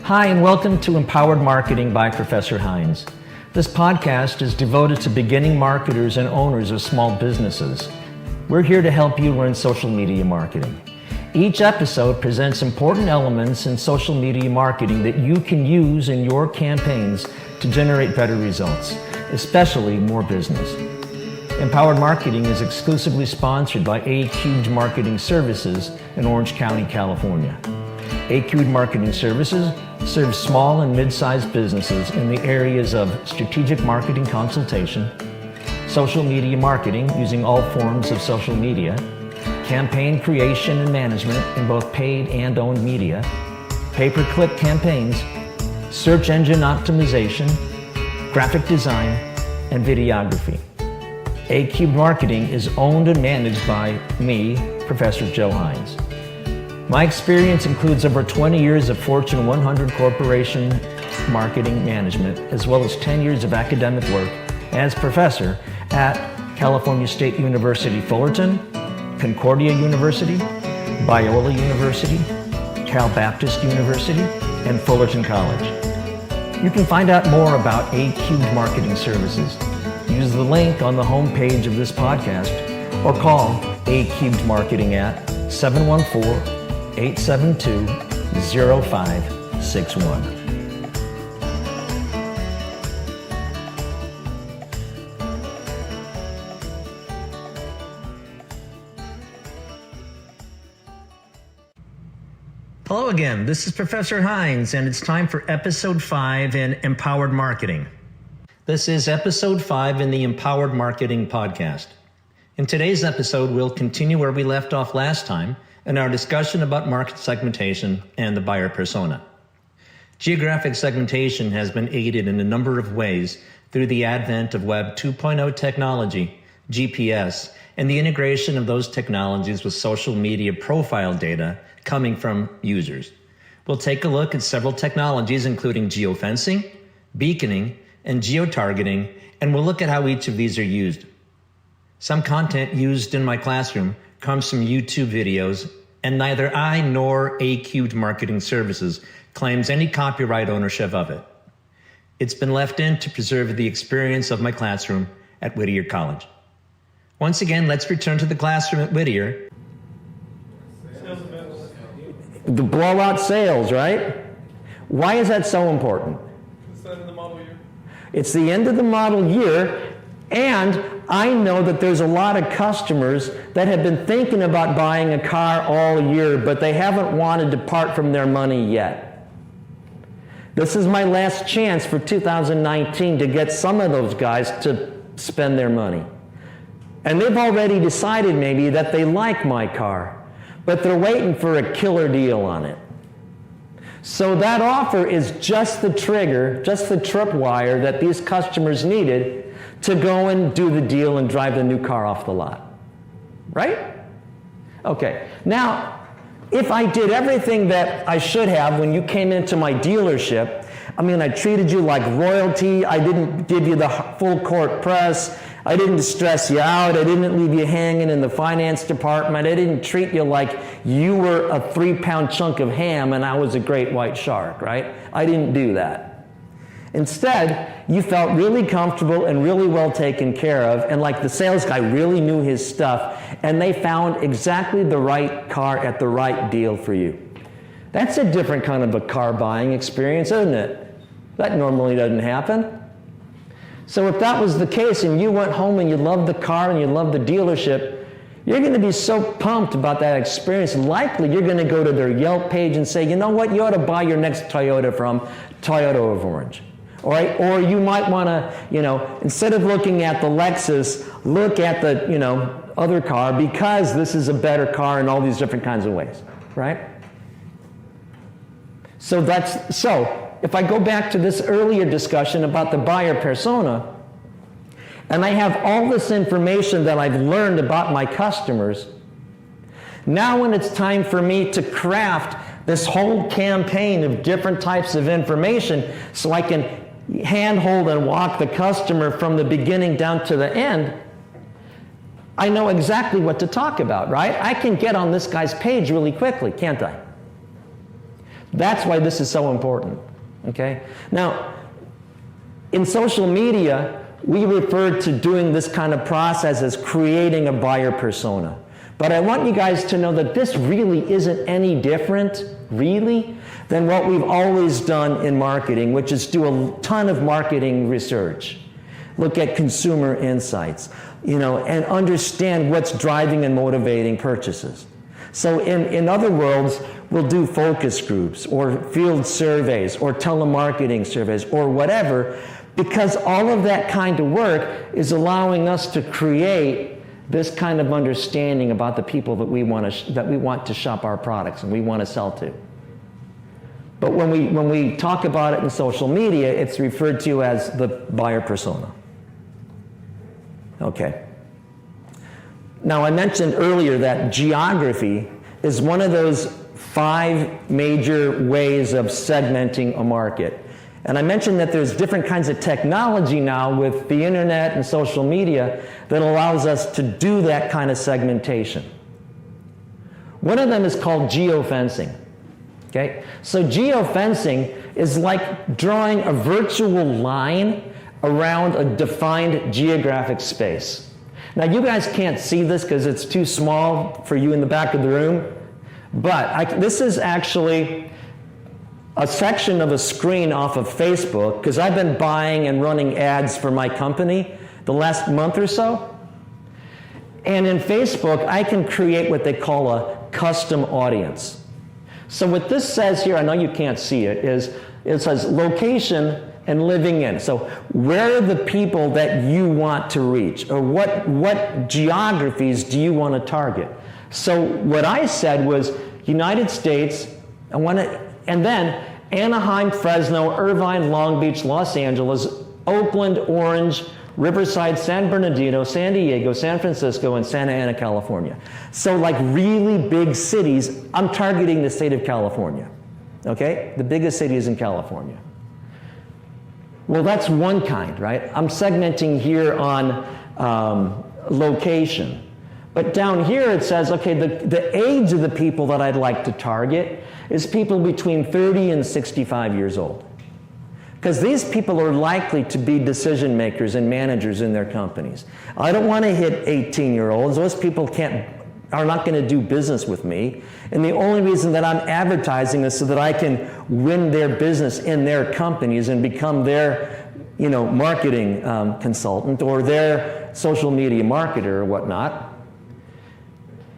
Hi, and welcome to Empowered Marketing by Professor Hines. This podcast is devoted to beginning marketers and owners of small businesses. We're here to help you learn social media marketing. Each episode presents important elements in social media marketing that you can use in your campaigns to generate better results, especially more business. Empowered Marketing is exclusively sponsored by A-Cubed Marketing Services in Orange County, California. A-Cubed Marketing Services serves small and mid-sized businesses in the areas of strategic marketing consultation, social media marketing using all forms of social media, campaign creation and management in both paid and owned media, pay-per-click campaigns, search engine optimization, graphic design, and videography. A-Cubed Marketing is owned and managed by me, Professor Joe Hines. My experience includes over 20 years of Fortune 100 corporation marketing management, as well as 10 years of academic work as professor at California State University Fullerton, Concordia University, Biola University, Cal Baptist University, and Fullerton College. You can find out more about A-Cubed Marketing Services. Use the link on the homepage of this podcast or call A-Cubed Marketing at 714-872-0561. Hello again, this is Professor Hines, and it's time for Episode 5 in Empowered Marketing. This is Episode 5 in the Empowered Marketing Podcast. In today's episode, we'll continue where we left off last time in our discussion about market segmentation and the buyer persona. Geographic segmentation has been aided in a number of ways through the advent of Web 2.0 technology, GPS, and the integration of those technologies with social media profile data coming from users. We'll take a look at several technologies, including geofencing, beaconing, and geotargeting, and we'll look at how each of these are used. Some content used in my classroom comes from YouTube videos, and neither I nor A-Cubed Marketing Services claims any copyright ownership of it. It's been left in to preserve the experience of my classroom at Whittier College. Once again, let's return to the classroom at Whittier. The blowout sales, right? Why is that so important? It's the end of the model year. It's the end of the model year, and I know that there's a lot of customers that have been thinking about buying a car all year, but they haven't wanted to part from their money yet. This is my last chance for 2019 to get some of those guys to spend their money. And they've already decided maybe that they like my car, but they're waiting for a killer deal on it. So that offer is just the trigger, just the tripwire that these customers needed to go and do the deal and drive the new car off the lot. Right? Okay. Now, if I did everything that I should have when you came into my dealership, I treated you like royalty, I didn't give you the full court press, I didn't stress you out, I didn't leave you hanging in the finance department, I didn't treat you like you were a 3-pound chunk of ham and I was a great white shark, right? I didn't do that. Instead, you felt really comfortable and really well taken care of, and like the sales guy really knew his stuff, and they found exactly the right car at the right deal for you. That's a different kind of a car buying experience, isn't it? That normally doesn't happen. So if that was the case and you went home and you loved the car and you loved the dealership, you're going to be so pumped about that experience. Likely you're going to go to their Yelp page and say, you know what, you ought to buy your next Toyota from Toyota of Orange. All right? Or you might want to, instead of looking at the Lexus, look at the, other car because this is a better car in all these different kinds of ways, right? So if I go back to this earlier discussion about the buyer persona, and I have all this information that I've learned about my customers, now when it's time for me to craft this whole campaign of different types of information so I can handhold and walk the customer from the beginning down to the end, I know exactly what to talk about, right? I can get on this guy's page really quickly, can't I? That's why this is so important, okay? Now, in social media, we refer to doing this kind of process as creating a buyer persona. But I want you guys to know that this really isn't any different, really, than what we've always done in marketing, which is do a ton of marketing research. Look at consumer insights, and understand what's driving and motivating purchases. So in other words, we'll do focus groups or field surveys or telemarketing surveys or whatever, because all of that kind of work is allowing us to create this kind of understanding about the people that we want to shop our products and we want to sell to. But when we talk about it in social media, it's referred to as the buyer persona. Okay. Now, I mentioned earlier that geography is one of those 5 major ways of segmenting a market. And I mentioned that there's different kinds of technology now with the internet and social media that allows us to do that kind of segmentation. One of them is called geofencing. Okay? So geofencing is like drawing a virtual line around a defined geographic space. Now, you guys can't see this because it's too small for you in the back of the room, but this is actually a section of a screen off of Facebook, because I've been buying and running ads for my company the last month or so. And in Facebook, I can create what they call a custom audience. So what this says here, I know you can't see it, is it says location and living in. So where are the people that you want to reach? Or what geographies do you want to target? So what I said was United States, and then Anaheim, Fresno, Irvine, Long Beach, Los Angeles, Oakland, Orange, Riverside, San Bernardino, San Diego, San Francisco, and Santa Ana, California. So like really big cities, I'm targeting the state of California, okay? The biggest cities in California. Well, that's one kind, right? I'm segmenting here on location. But down here it says, okay, the age of the people that I'd like to target is people between 30 and 65 years old. Because these people are likely to be decision makers and managers in their companies. I don't want to hit 18-year-olds. Those people are not going to do business with me. And the only reason that I'm advertising is so that I can win their business in their companies and become their marketing consultant or their social media marketer or whatnot.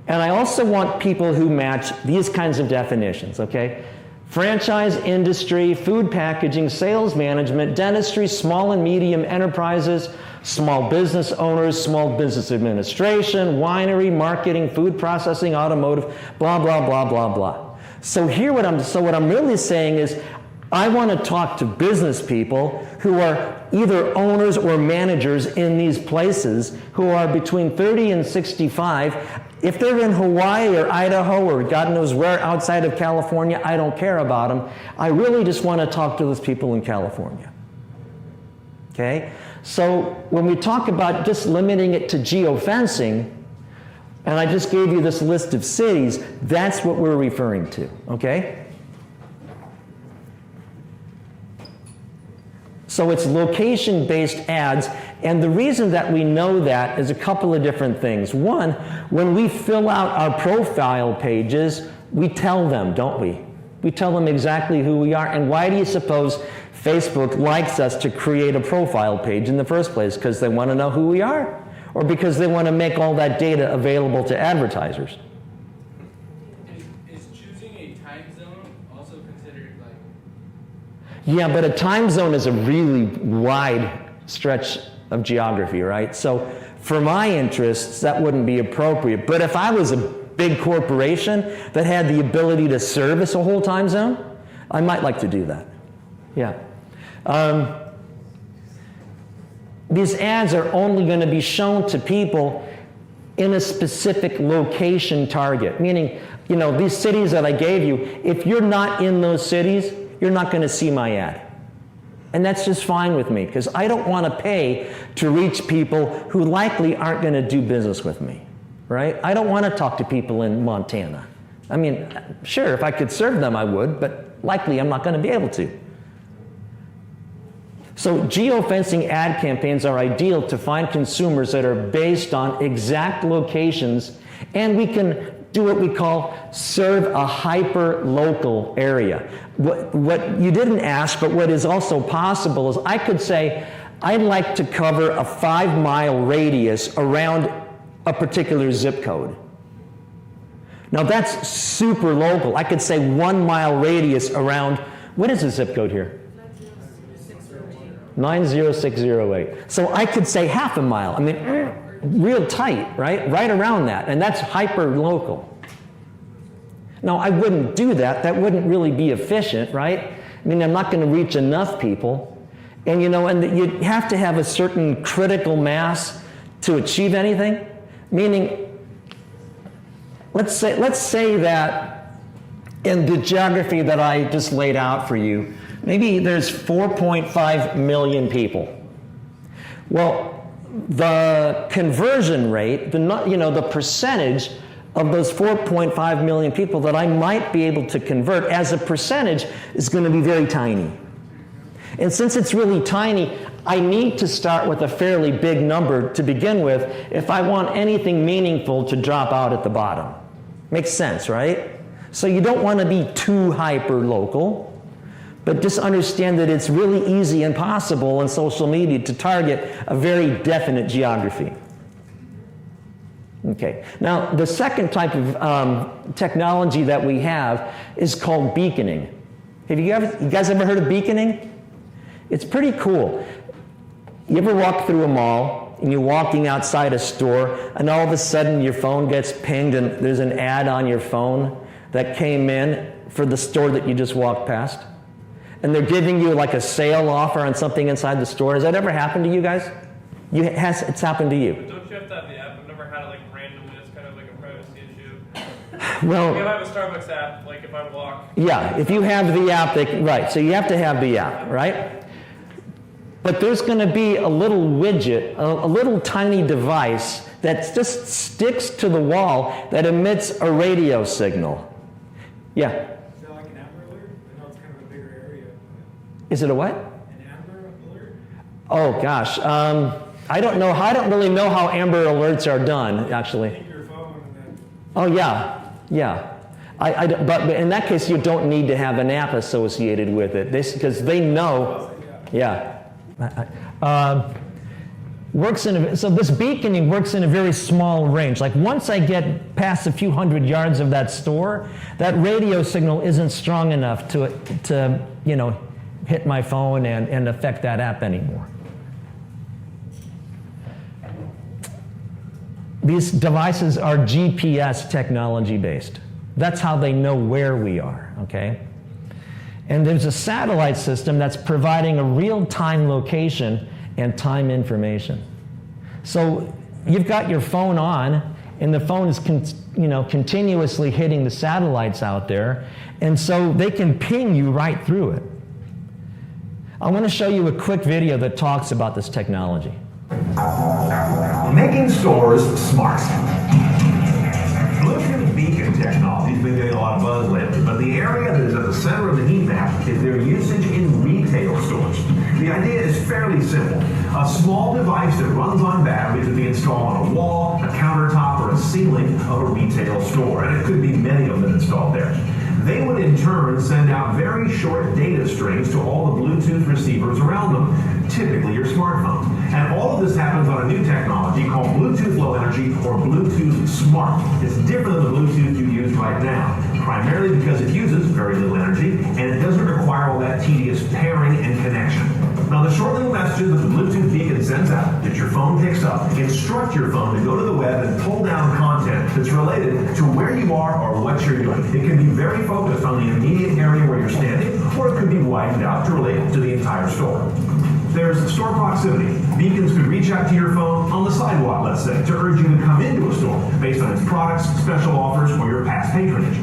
And I also want people who match these kinds of definitions, okay? Franchise industry, food packaging, sales management, dentistry, small and medium enterprises, small business owners, small business administration, winery, marketing, food processing, automotive, blah, blah, blah, blah, blah. So what I'm really saying is I want to talk to business people who are either owners or managers in these places who are between 30 and 65. If they're in Hawaii or Idaho or God knows where outside of California, I don't care about them. I really just want to talk to those people in California. Okay? So when we talk about just limiting it to geofencing, and I just gave you this list of cities, that's what we're referring to. Okay? So it's location-based ads, and the reason that we know that is a couple of different things. One, when we fill out our profile pages, we tell them, don't we? We tell them exactly who we are, and why do you suppose Facebook likes us to create a profile page in the first place? Because they want to know who we are? Or because they want to make all that data available to advertisers? Yeah, but a time zone is a really wide stretch of geography, right? So for my interests, that wouldn't be appropriate. But if I was a big corporation that had the ability to service a whole time zone, I might like to do that. Yeah. These ads are only going to be shown to people in a specific location target, meaning, these cities that I gave you, if you're not in those cities, you're not going to see my ad. And that's just fine with me, because I don't want to pay to reach people who likely aren't going to do business with me, right? I don't want to talk to people in Montana. I mean, sure, if I could serve them, I would, but likely I'm not going to be able to. So geofencing ad campaigns are ideal to find consumers that are based on exact locations, and we can do what we call serve a hyper-local area. What you didn't ask, but what is also possible is I could say, I'd like to cover a 5-mile radius around a particular zip code. Now that's super local. I could say 1-mile radius around, what is the zip code here? 90608. So I could say half a mile. I mean, real tight, right? Right around that, and that's hyper-local. Now, I wouldn't do that. That wouldn't really be efficient, right? I mean, I'm not going to reach enough people. And, you know, and you have to have a certain critical mass to achieve anything. Meaning, let's say that in the geography that I just laid out for you, maybe there's 4.5 million people. Well, the conversion rate, the percentage of those 4.5 million people that I might be able to convert as a percentage is going to be very tiny. And since it's really tiny, I need to start with a fairly big number to begin with if I want anything meaningful to drop out at the bottom. Makes sense, right? So you don't want to be too hyper-local. But just understand that it's really easy and possible in social media to target a very definite geography. Okay, now the second type of technology that we have is called beaconing. Have you guys ever heard of beaconing? It's pretty cool. You ever walk through a mall and you're walking outside a store and all of a sudden your phone gets pinged and there's an ad on your phone that came in for the store that you just walked past? And they're giving you like a sale offer on something inside the store. Has that ever happened to you guys? It's happened to you. Don't you have to have the app? I've never had it like randomly. It's kind of like a privacy issue. Well, if I have a Starbucks app, like if I walk. Yeah, if you have the app, right. So you have to have the app, right? But there's going to be a little widget, a little tiny device that just sticks to the wall that emits a radio signal. Yeah. Is it a what? An Amber Alert? Oh gosh, I don't know. I don't really know how Amber Alerts are done, actually. Take your phone and then... Oh yeah. But in that case, you don't need to have an app associated with it, because they know. Yeah. So this beaconing works in a very small range. Like once I get past a few hundred yards of that store, that radio signal isn't strong enough to hit my phone and affect that app anymore. These devices are GPS technology based. That's how they know where we are, okay? And there's a satellite system that's providing a real-time location and time information. So you've got your phone on, and the phone is continuously hitting the satellites out there, and so they can ping you right through it. I want to show you a quick video that talks about this technology. Making stores smart. Bluetooth beacon technology has been getting a lot of buzz lately, but the area that is at the center of the heat map is their usage in retail stores. The idea is fairly simple. A small device that runs on batteries would be installed on a wall, a countertop, or a ceiling of a retail store, and it could be many of them installed there. They would in turn send out very short data strings to all the Bluetooth receivers around them, typically your smartphone. And all of this happens on a new technology called Bluetooth Low Energy or Bluetooth Smart. It's different than the Bluetooth you use right now, primarily because it uses very little energy and it doesn't require all that tedious pairing and connection. Now the short little messages that the Bluetooth beacon sends out that your phone picks up instruct your phone to go to the web and pull down content that's related to where you are or what you're doing. It can be very focused on the immediate area where you're standing, or it could be widened out to relate to the entire store. There's store proximity. Beacons could reach out to your phone on the sidewalk, let's say, to urge you to come into a store based on its products, special offers, or your past patronage.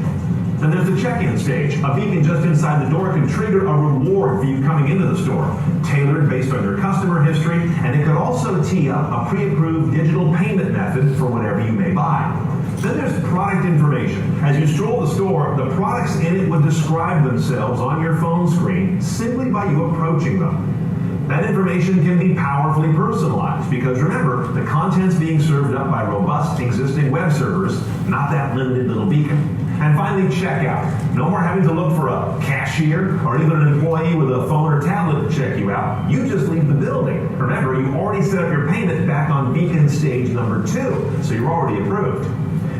Then there's the check-in stage. A beacon just inside the door can trigger a reward for you coming into the store, tailored based on your customer history, and it could also tee up a pre-approved digital payment method for whatever you may buy. Then there's product information. As you stroll the store, the products in it would describe themselves on your phone screen simply by you approaching them. That information can be powerfully personalized because remember, the content's being served up by robust existing web servers, not that limited little beacon. And finally, checkout. No more having to look for a cashier or even an employee with a phone or tablet to check you out. You just leave the building. Remember, you already set up your payment back on beacon stage number 2, so you're already approved.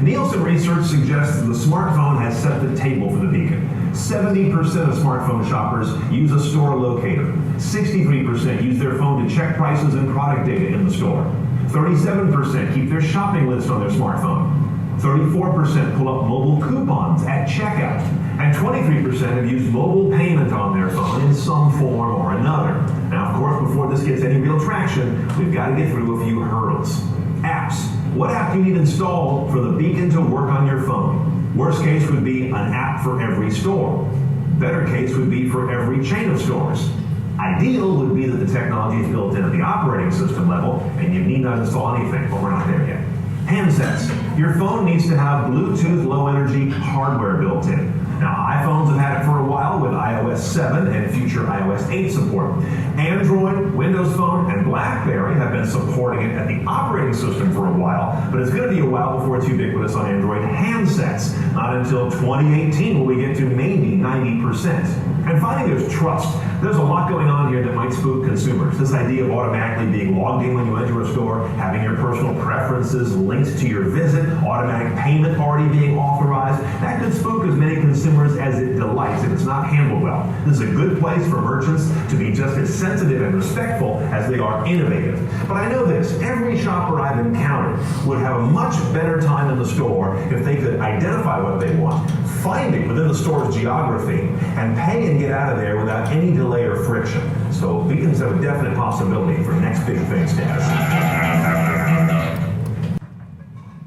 Nielsen research suggests that the smartphone has set the table for the beacon. 70% of smartphone shoppers use a store locator. 63% use their phone to check prices and product data in the store. 37% keep their shopping list on their smartphone. 34% pull up mobile coupons at checkout. And 23% have used mobile payment on their phone in some form or another. Now, of course, before this gets any real traction, we've got to get through a few hurdles. Apps. What app do you need installed for the beacon to work on your phone? Worst case would be an app for every store. Better case would be for every chain of stores. Ideal would be that the technology is built in at the operating system level and you need not install anything, but we're not there yet. Handsets. Your phone needs to have Bluetooth low energy hardware built in. Now, iPhones have had it for a while with iOS 7 and future iOS 8 support. Android, Windows Phone, and BlackBerry have been supporting it at the operating system for a while, but it's going to be a while before it's ubiquitous on Android handsets. Not until 2018 will we get to maybe 90%. And finally, there's trust. There's a lot going on here that might spook consumers. This idea of automatically being logged in when you enter a store, having your personal preferences linked to your visit, automatic payment already being authorized, that could spook as many consumers as it delights if it's not handled well. This is a good place for merchants to be just as sensitive and respectful as they are innovative. But I know this, every shopper I've encountered would have a much better time in the store if they could identify what they want, find it within the store's geography, and pay and get out of there without any delay or friction. So beacons have a definite possibility for next big thing status.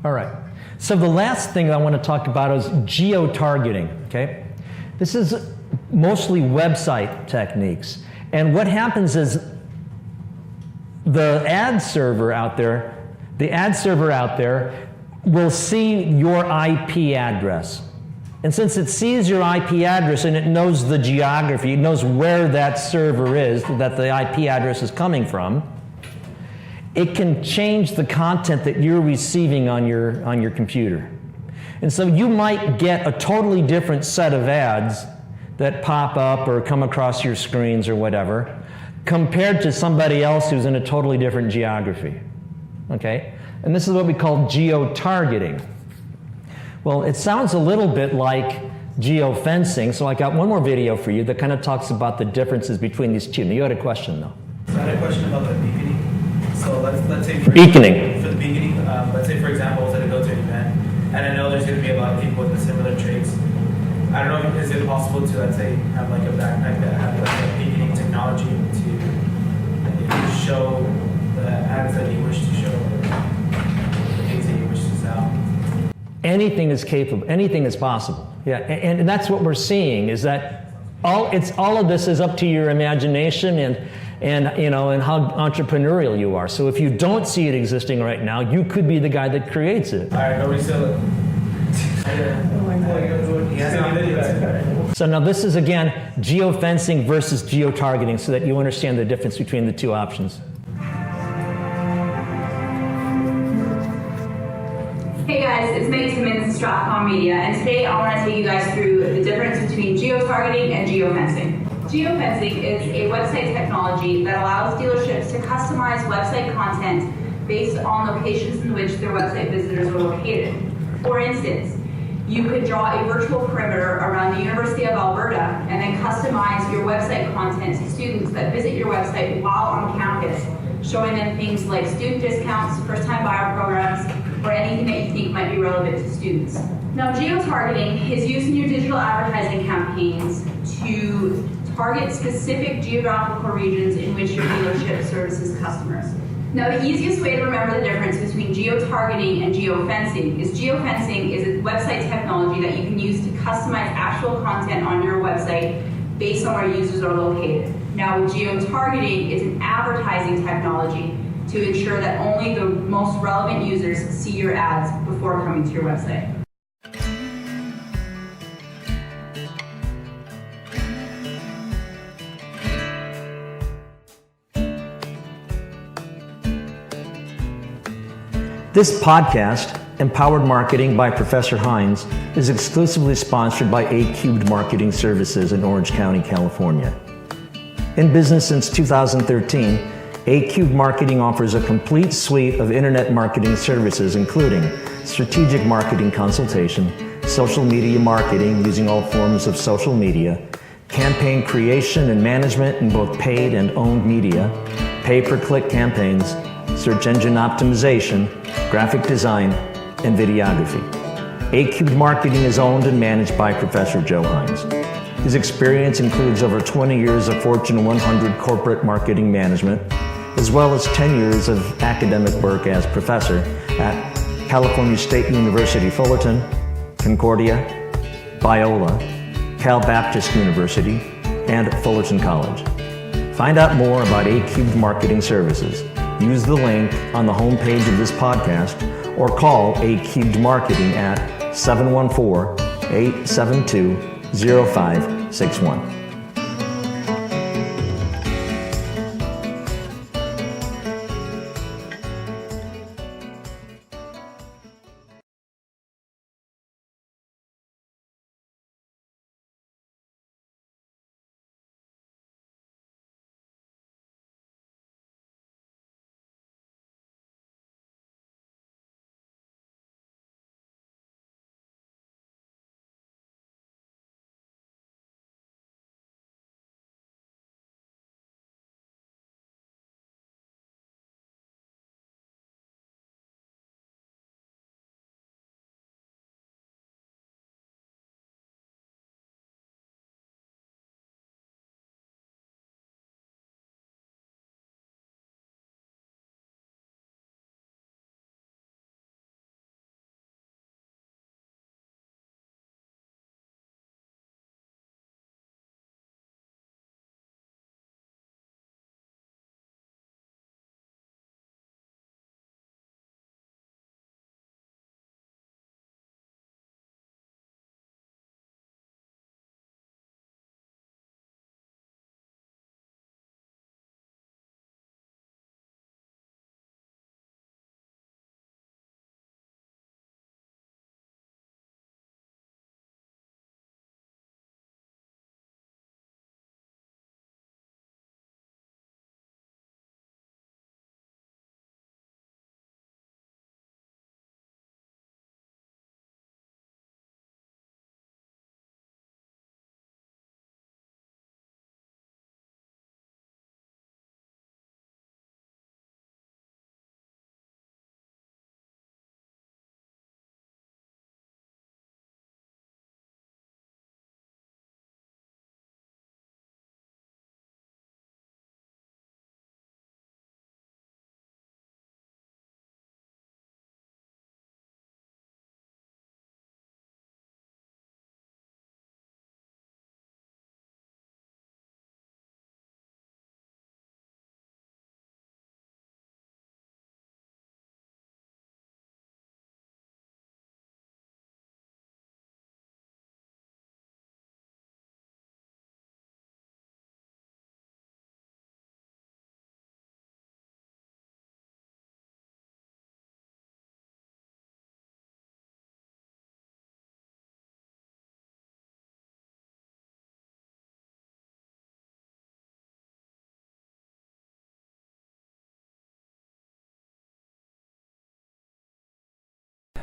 All right. So the last thing I want to talk about is geo-targeting, okay? This is mostly website techniques. And what happens is the ad server out there will see your IP address. And since it sees your IP address and it knows the geography, it knows where that server is, that the IP address is coming from, it can change the content that you're receiving on your computer. And so you might get a totally different set of ads that pop up or come across your screens or whatever, compared to somebody else who's in a totally different geography, okay? And this is what we call geo-targeting. Well, it sounds a little bit like geofencing, so I got one more video for you that kind of talks about the differences between these two. Now, you had a question, though. So I had a question about the beaconing. So let's say for Beaconing. For the beaconing, let's say for example, I was going to go to an event, and I know there's going to be a lot of people with the similar traits. I don't know, is it possible to, let's say, have like a backpack that has like a beaconing technology to show the ads that you wish to show, or the things that you wish to sell? Anything is capable, anything is possible. Yeah, and that's what we're seeing is that all of this is up to your imagination and you know, and how entrepreneurial you are. So if you don't see it existing right now, you could be the guy that creates it. All right, go resell it. So now this is again geofencing versus geotargeting, so that you understand the difference between the two options. Hey guys, it's Meg Timmons, Stratcom Media, and today I want to take you guys through the difference between geotargeting and geofencing. Geofencing is a website technology that allows dealerships to customize website content based on locations in which their website visitors are located. For instance, you could draw a virtual perimeter around the University of Alberta and then customize your website content to students that visit your website while on campus, showing them things like student discounts, first-time buyer programs, or anything that you think might be relevant to students. Now, geotargeting is used in your digital advertising campaigns to target specific geographical regions in which your dealership services customers. Now, the easiest way to remember the difference between geo-targeting and geofencing is geofencing is a website technology that you can use to customize actual content on your website based on where users are located. Now, with geo-targeting, it's an advertising technology to ensure that only the most relevant users see your ads before coming to your website. This podcast, Empowered Marketing by Professor Hines, is exclusively sponsored by A-Cubed Marketing Services in Orange County, California. In business since 2013, A-Cubed Marketing offers a complete suite of internet marketing services, including strategic marketing consultation, social media marketing using all forms of social media, campaign creation and management in both paid and owned media, pay-per-click campaigns, search engine optimization, graphic design, and videography. A-Cubed Marketing is owned and managed by Professor Joe Hines. His experience includes over 20 years of Fortune 100 corporate marketing management, as well as 10 years of academic work as professor at California State University Fullerton, Concordia, Biola, Cal Baptist University, and Fullerton College. Find out more about A-Cubed Marketing Services. Use the link on the homepage of this podcast or call A-Cubed Marketing at 714-872-0561.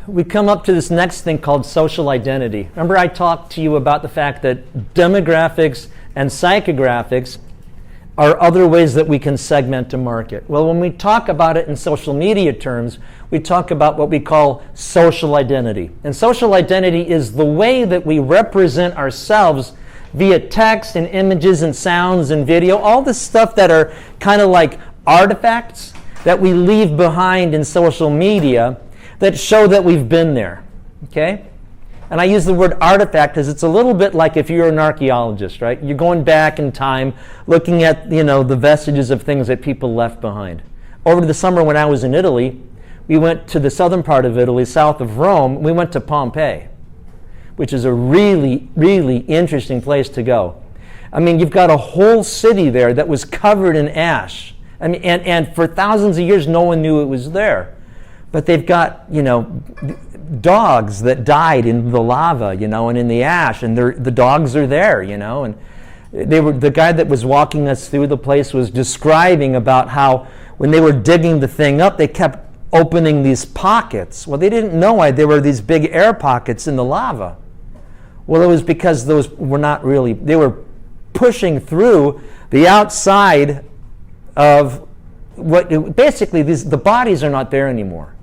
We come up to this next thing called social identity. Remember I talked to you about the fact that demographics and psychographics are other ways that we can segment a market. Well, when we talk about it in social media terms, we talk about what we call social identity. And social identity is the way that we represent ourselves via text and images and sounds and video, all the stuff that are kind of like artifacts that we leave behind in social media that show that we've been there, okay? And I use the word artifact because it's a little bit like if you're an archaeologist, right? You're going back in time, looking at, the vestiges of things that people left behind. Over the summer when I was in Italy, we went to the southern part of Italy, south of Rome. We went to Pompeii, which is a really, really interesting place to go. I mean, you've got a whole city there that was covered in ash. I mean, and for thousands of years, no one knew it was there. But they've got, dogs that died in the lava, and in the ash, and the dogs are there, and the guy that was walking us through the place was describing about how when they were digging the thing up, they kept opening these pockets. Well, they didn't know why there were these big air pockets in the lava. Well, it was because those were not really, they were pushing through the outside of basically the bodies are not there anymore.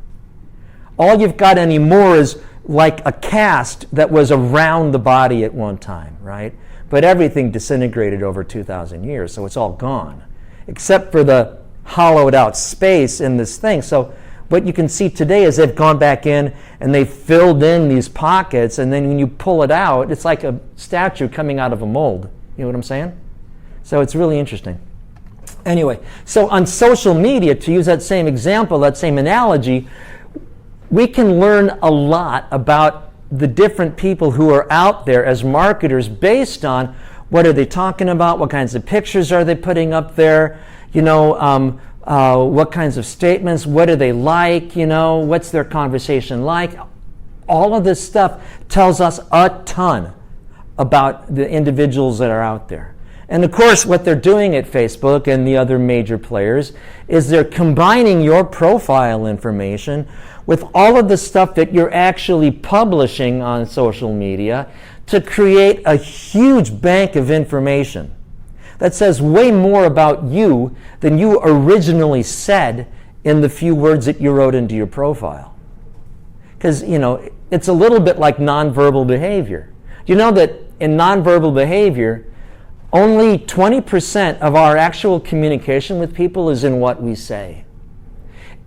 All you've got anymore is like a cast that was around the body at one time, right? But everything disintegrated over 2,000 years, so it's all gone, except for the hollowed out space in this thing. So what you can see today is they've gone back in and they've filled in these pockets, and then when you pull it out, it's like a statue coming out of a mold. You know what I'm saying? So it's really interesting. Anyway, so on social media, to use that same example, that same analogy, we can learn a lot about the different people who are out there as marketers based on what are they talking about, what kinds of pictures are they putting up there, what kinds of statements, what do they like, what's their conversation like. All of this stuff tells us a ton about the individuals that are out there. And of course, what they're doing at Facebook and the other major players is they're combining your profile information with all of the stuff that you're actually publishing on social media to create a huge bank of information that says way more about you than you originally said in the few words that you wrote into your profile. Because, it's a little bit like nonverbal behavior. You know that in nonverbal behavior, only 20% of our actual communication with people is in what we say.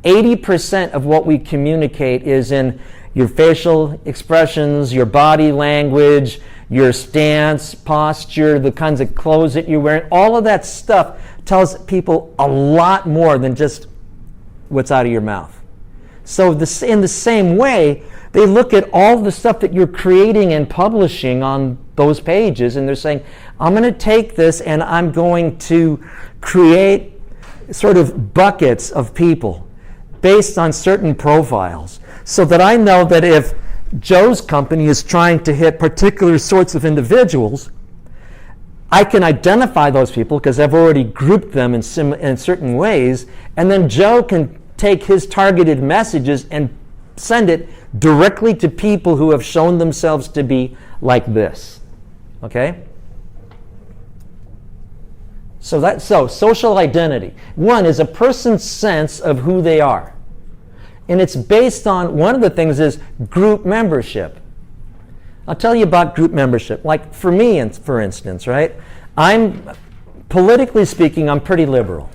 80% of what we communicate is in your facial expressions, your body language, your stance, posture, the kinds of clothes that you're wearing. All of that stuff tells people a lot more than just what's out of your mouth. So in the same way, they look at all the stuff that you're creating and publishing on those pages, and they're saying, I'm going to take this and I'm going to create sort of buckets of people based on certain profiles, so that I know that if Joe's company is trying to hit particular sorts of individuals, I can identify those people because I've already grouped them in certain ways, and then Joe can take his targeted messages and send it directly to people who have shown themselves to be like this. Okay? So social identity. One is a person's sense of who they are. And it's based on, one of the things is group membership. I'll tell you about group membership. Like for me, for instance, right? Politically speaking, I'm pretty liberal.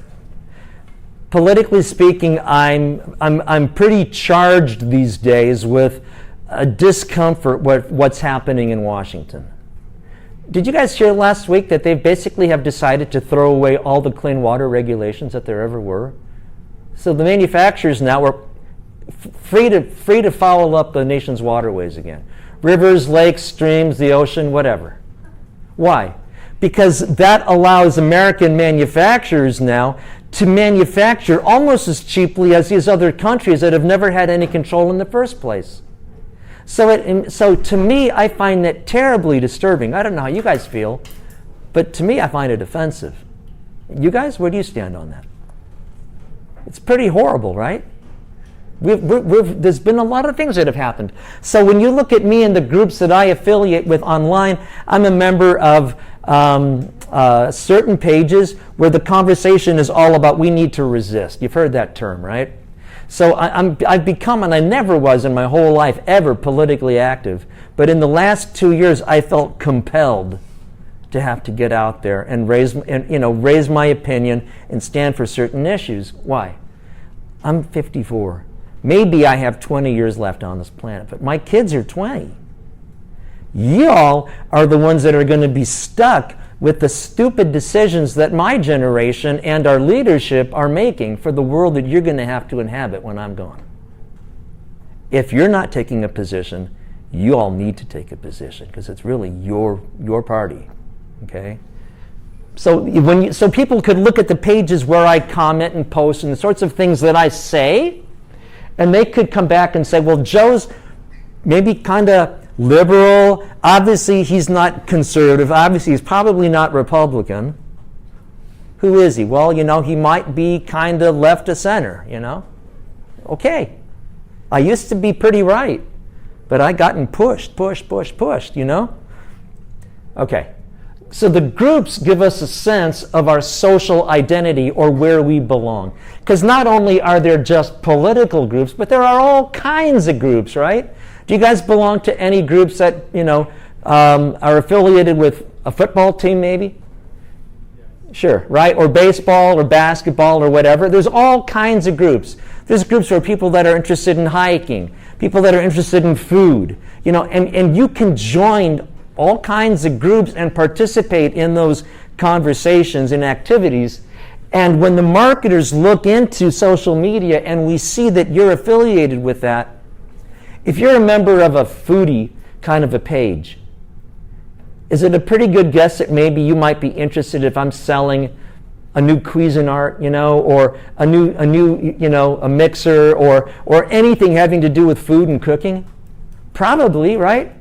Politically speaking, I'm pretty charged these days with a discomfort what's happening in Washington. Did you guys hear last week that they basically have decided to throw away all the clean water regulations that there ever were? So the manufacturers now are free to foul up the nation's waterways again. Rivers, lakes, streams, the ocean, whatever. Why? Because that allows American manufacturers now to manufacture almost as cheaply as these other countries that have never had any control in the first place. So to me, I find that terribly disturbing. I don't know how you guys feel, but to me, I find it offensive. You guys, where do you stand on that? It's pretty horrible, right? There's been a lot of things that have happened. So when you look at me and the groups that I affiliate with online, I'm a member of certain pages where the conversation is all about we need to resist. You've heard that term, right? So I've become, and I never was in my whole life ever politically active, but in the last 2 years I felt compelled to have to get out there and raise my opinion and stand for certain issues. Why? I'm 54. Maybe I have 20 years left on this planet, but my kids are 20. Y'all are the ones that are going to be stuck with the stupid decisions that my generation and our leadership are making for the world that you're going to have to inhabit when I'm gone. If you're not taking a position, you all need to take a position because it's really your party, okay? So people could look at the pages where I comment and post and the sorts of things that I say, and they could come back and say, well, Joe's maybe kind of liberal. Obviously, he's not conservative. Obviously, he's probably not Republican. Who is he? Well, he might be kind of left of center, Okay. I used to be pretty right, but I gotten pushed, Okay. So the groups give us a sense of our social identity or where we belong. Because not only are there just political groups, but there are all kinds of groups, right? Do you guys belong to any groups that, are affiliated with a football team maybe? Sure, right? Or baseball or basketball or whatever. There's all kinds of groups. There's groups for people that are interested in hiking, people that are interested in food, and you can join all kinds of groups and participate in those conversations and activities. And when the marketers look into social media and we see that you're affiliated with that, if you're a member of a foodie kind of a page, is it a pretty good guess that maybe you might be interested if I'm selling a new Cuisinart, or a new, a mixer, or anything having to do with food and cooking? Probably, right?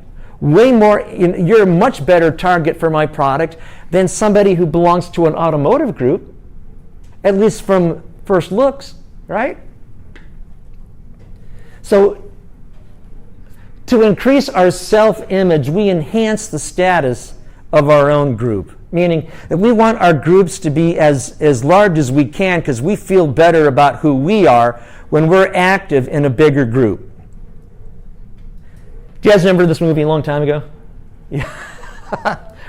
Way more, you're a much better target for my product than somebody who belongs to an automotive group, at least from first looks, right? So, to increase our self-image, we enhance the status of our own group, meaning that we want our groups to be as large as we can because we feel better about who we are when we're active in a bigger group. Do you guys remember this movie a long time ago? Yeah.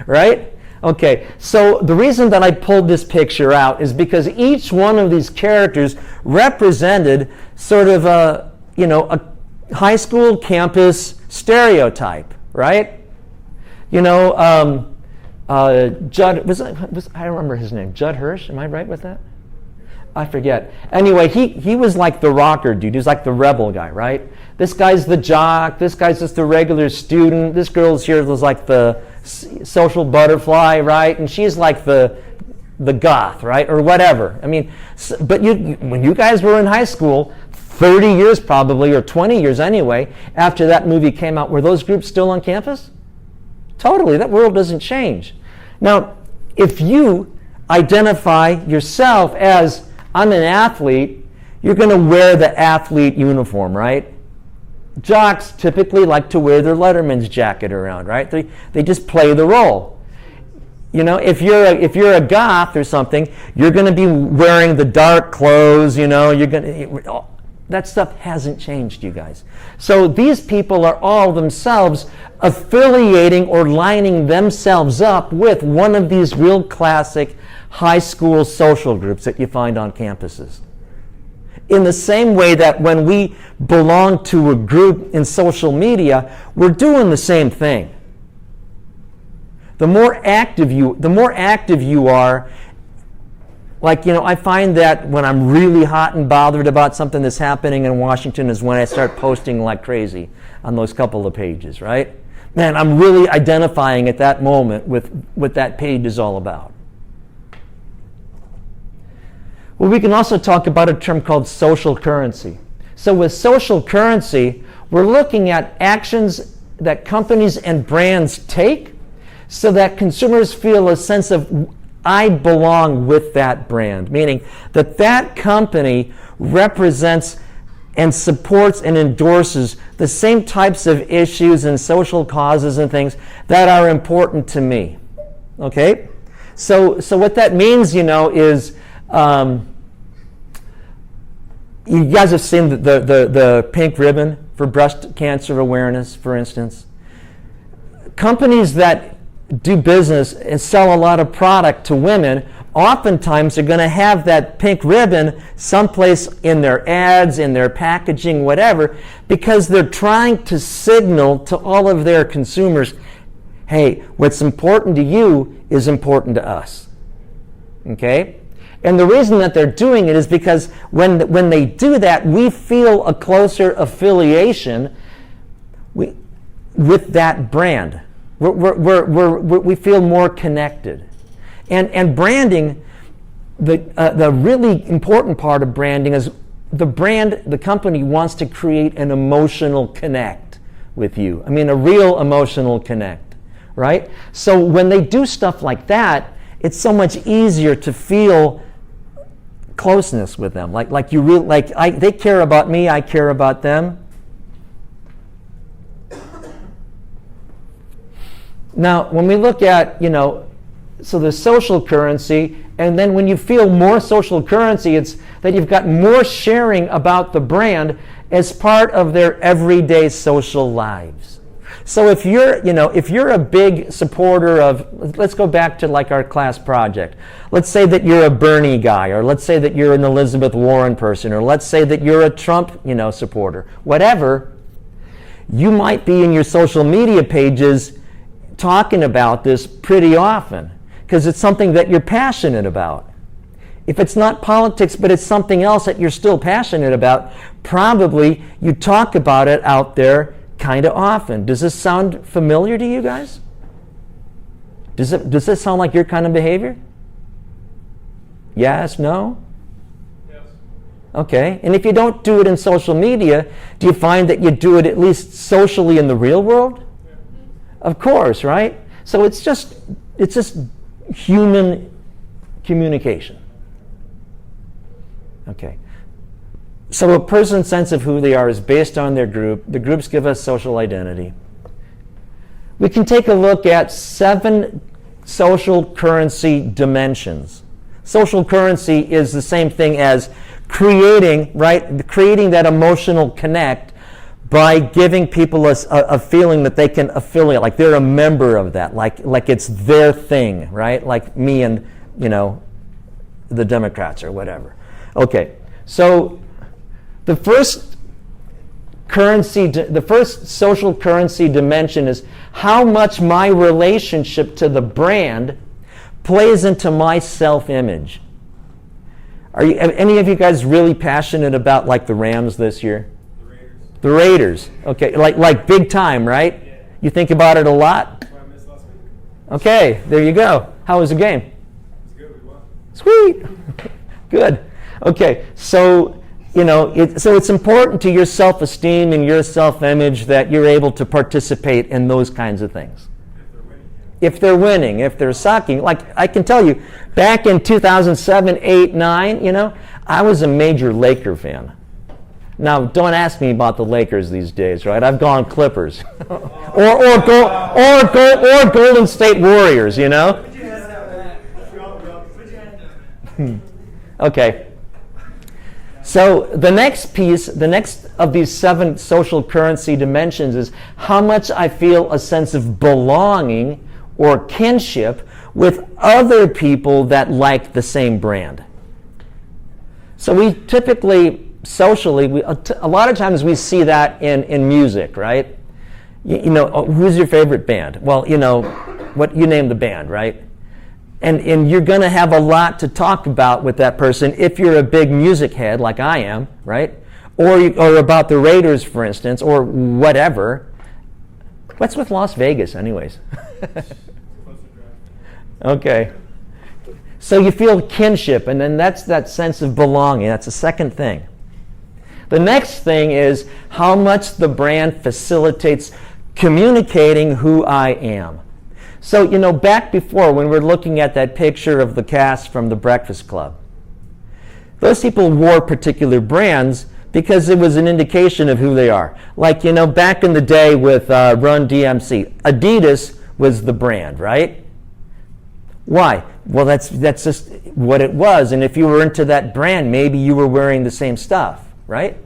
Right? Okay, so the reason that I pulled this picture out is because each one of these characters represented sort of a high school campus stereotype, right? Judd, I remember his name, Judd Hirsch, am I right with that? I forget. Anyway, he was like the rocker dude. He was like the rebel guy, right? This guy's the jock. This guy's just the regular student. This girl's here was like the social butterfly, right? And she's like the goth, right? Or whatever. I mean, but when you guys were in high school, 30 years probably, or 20 years anyway, after that movie came out, were those groups still on campus? Totally. That world doesn't change. Now, if you identify yourself as I'm an athlete, you're going to wear the athlete uniform, right? Jocks typically like to wear their Letterman's jacket around, right? They just play the role. If you're a goth or something, you're going to be wearing the dark clothes. That stuff hasn't changed, you guys. So these people are all themselves affiliating or lining themselves up with one of these real classic high school social groups that you find on campuses. In the same way that when we belong to a group in social media, we're doing the same thing. The more active you are, I find that when I'm really hot and bothered about something that's happening in Washington is when I start posting like crazy on those couple of pages, right? Man, I'm really identifying at that moment with what that page is all about. Well, we can also talk about a term called social currency. So with social currency, we're looking at actions that companies and brands take so that consumers feel a sense of I belong with that brand, meaning that that company represents and supports and endorses the same types of issues and social causes and things that are important to me. Okay? So what that means, is you guys have seen the pink ribbon for breast cancer awareness, for instance. Companies that do business and sell a lot of product to women oftentimes they're going to have that pink ribbon someplace in their ads, in their packaging, whatever, because they're trying to signal to all of their consumers, hey, what's important to you is important to us. Okay? And the reason that they're doing it is because when they do that, we feel a closer affiliation with that brand. We feel more connected. And branding, the really important part of branding is the company wants to create an emotional connect with you. I mean, a real emotional connect, right? So when they do stuff like that, it's so much easier to feel closeness with them. They care about me, I care about them. Now, when we look at, so the social currency, and then when you feel more social currency, it's that you've got more sharing about the brand as part of their everyday social lives. So if you're a big supporter of, let's go back to like our class project. Let's say that you're a Bernie guy, or let's say that you're an Elizabeth Warren person, or let's say that you're a Trump, supporter. Whatever, you might be in your social media pages talking about this pretty often because it's something that you're passionate about. If it's not politics, but it's something else that you're still passionate about, probably you talk about it out there kind of often. Does this sound familiar to you guys? Does this sound like your kind of behavior? Yes, no? Yes. Okay. And if you don't do it in social media, do you find that you do it at least socially in the real world? Yeah. Of course, right? So it's just human communication. Okay. So a person's sense of who they are is based on their group. The groups give us social identity. We can take a look at 7 social currency dimensions. Social currency is the same thing as creating that emotional connect by giving people a feeling that they can affiliate, like they're a member of that, like it's their thing, right? Like me and, the Democrats or whatever. Okay, so the first social currency dimension is how much my relationship to the brand plays into my self-image. Are any of you guys really passionate about like the Rams this year? The Raiders. Okay, like big time, right? Yeah. You think about it a lot? That's why I missed last week. Okay, there you go. How was the game? It's good, we won. Sweet. Good. Okay, so it's important to your self-esteem and your self-image that you're able to participate in those kinds of things. If they're winning, if they're sucking, like I can tell you, back in 2007, 8, 9, I was a major Laker fan. Now, don't ask me about the Lakers these days, right? I've gone Clippers, or Golden State Warriors, Okay. So the next of these 7 social currency dimensions is how much I feel a sense of belonging or kinship with other people that like the same brand. So we typically, socially, a lot of times we see that in music, right? Who's your favorite band? Well, what you name the band, right? And you're going to have a lot to talk about with that person if you're a big music head like I am, right? Or about the Raiders, for instance, or whatever. What's with Las Vegas, anyways? Okay. So you feel kinship, and then that's that sense of belonging. That's the second thing. The next thing is how much the brand facilitates communicating who I am. So, back before when we're looking at that picture of the cast from The Breakfast Club, those people wore particular brands because it was an indication of who they are. Like, back in the day with Run DMC, Adidas was the brand, right? Why? Well, that's just what it was. And if you were into that brand, maybe you were wearing the same stuff, right?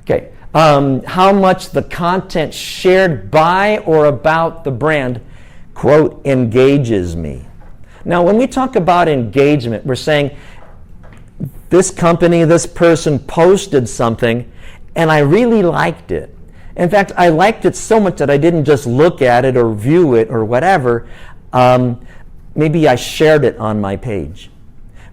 Okay. How much the content shared by or about the brand, quote, engages me. Now, when we talk about engagement, we're saying this company, this person posted something, and I really liked it. In fact, I liked it so much that I didn't just look at it or view it or whatever. Maybe I shared it on my page.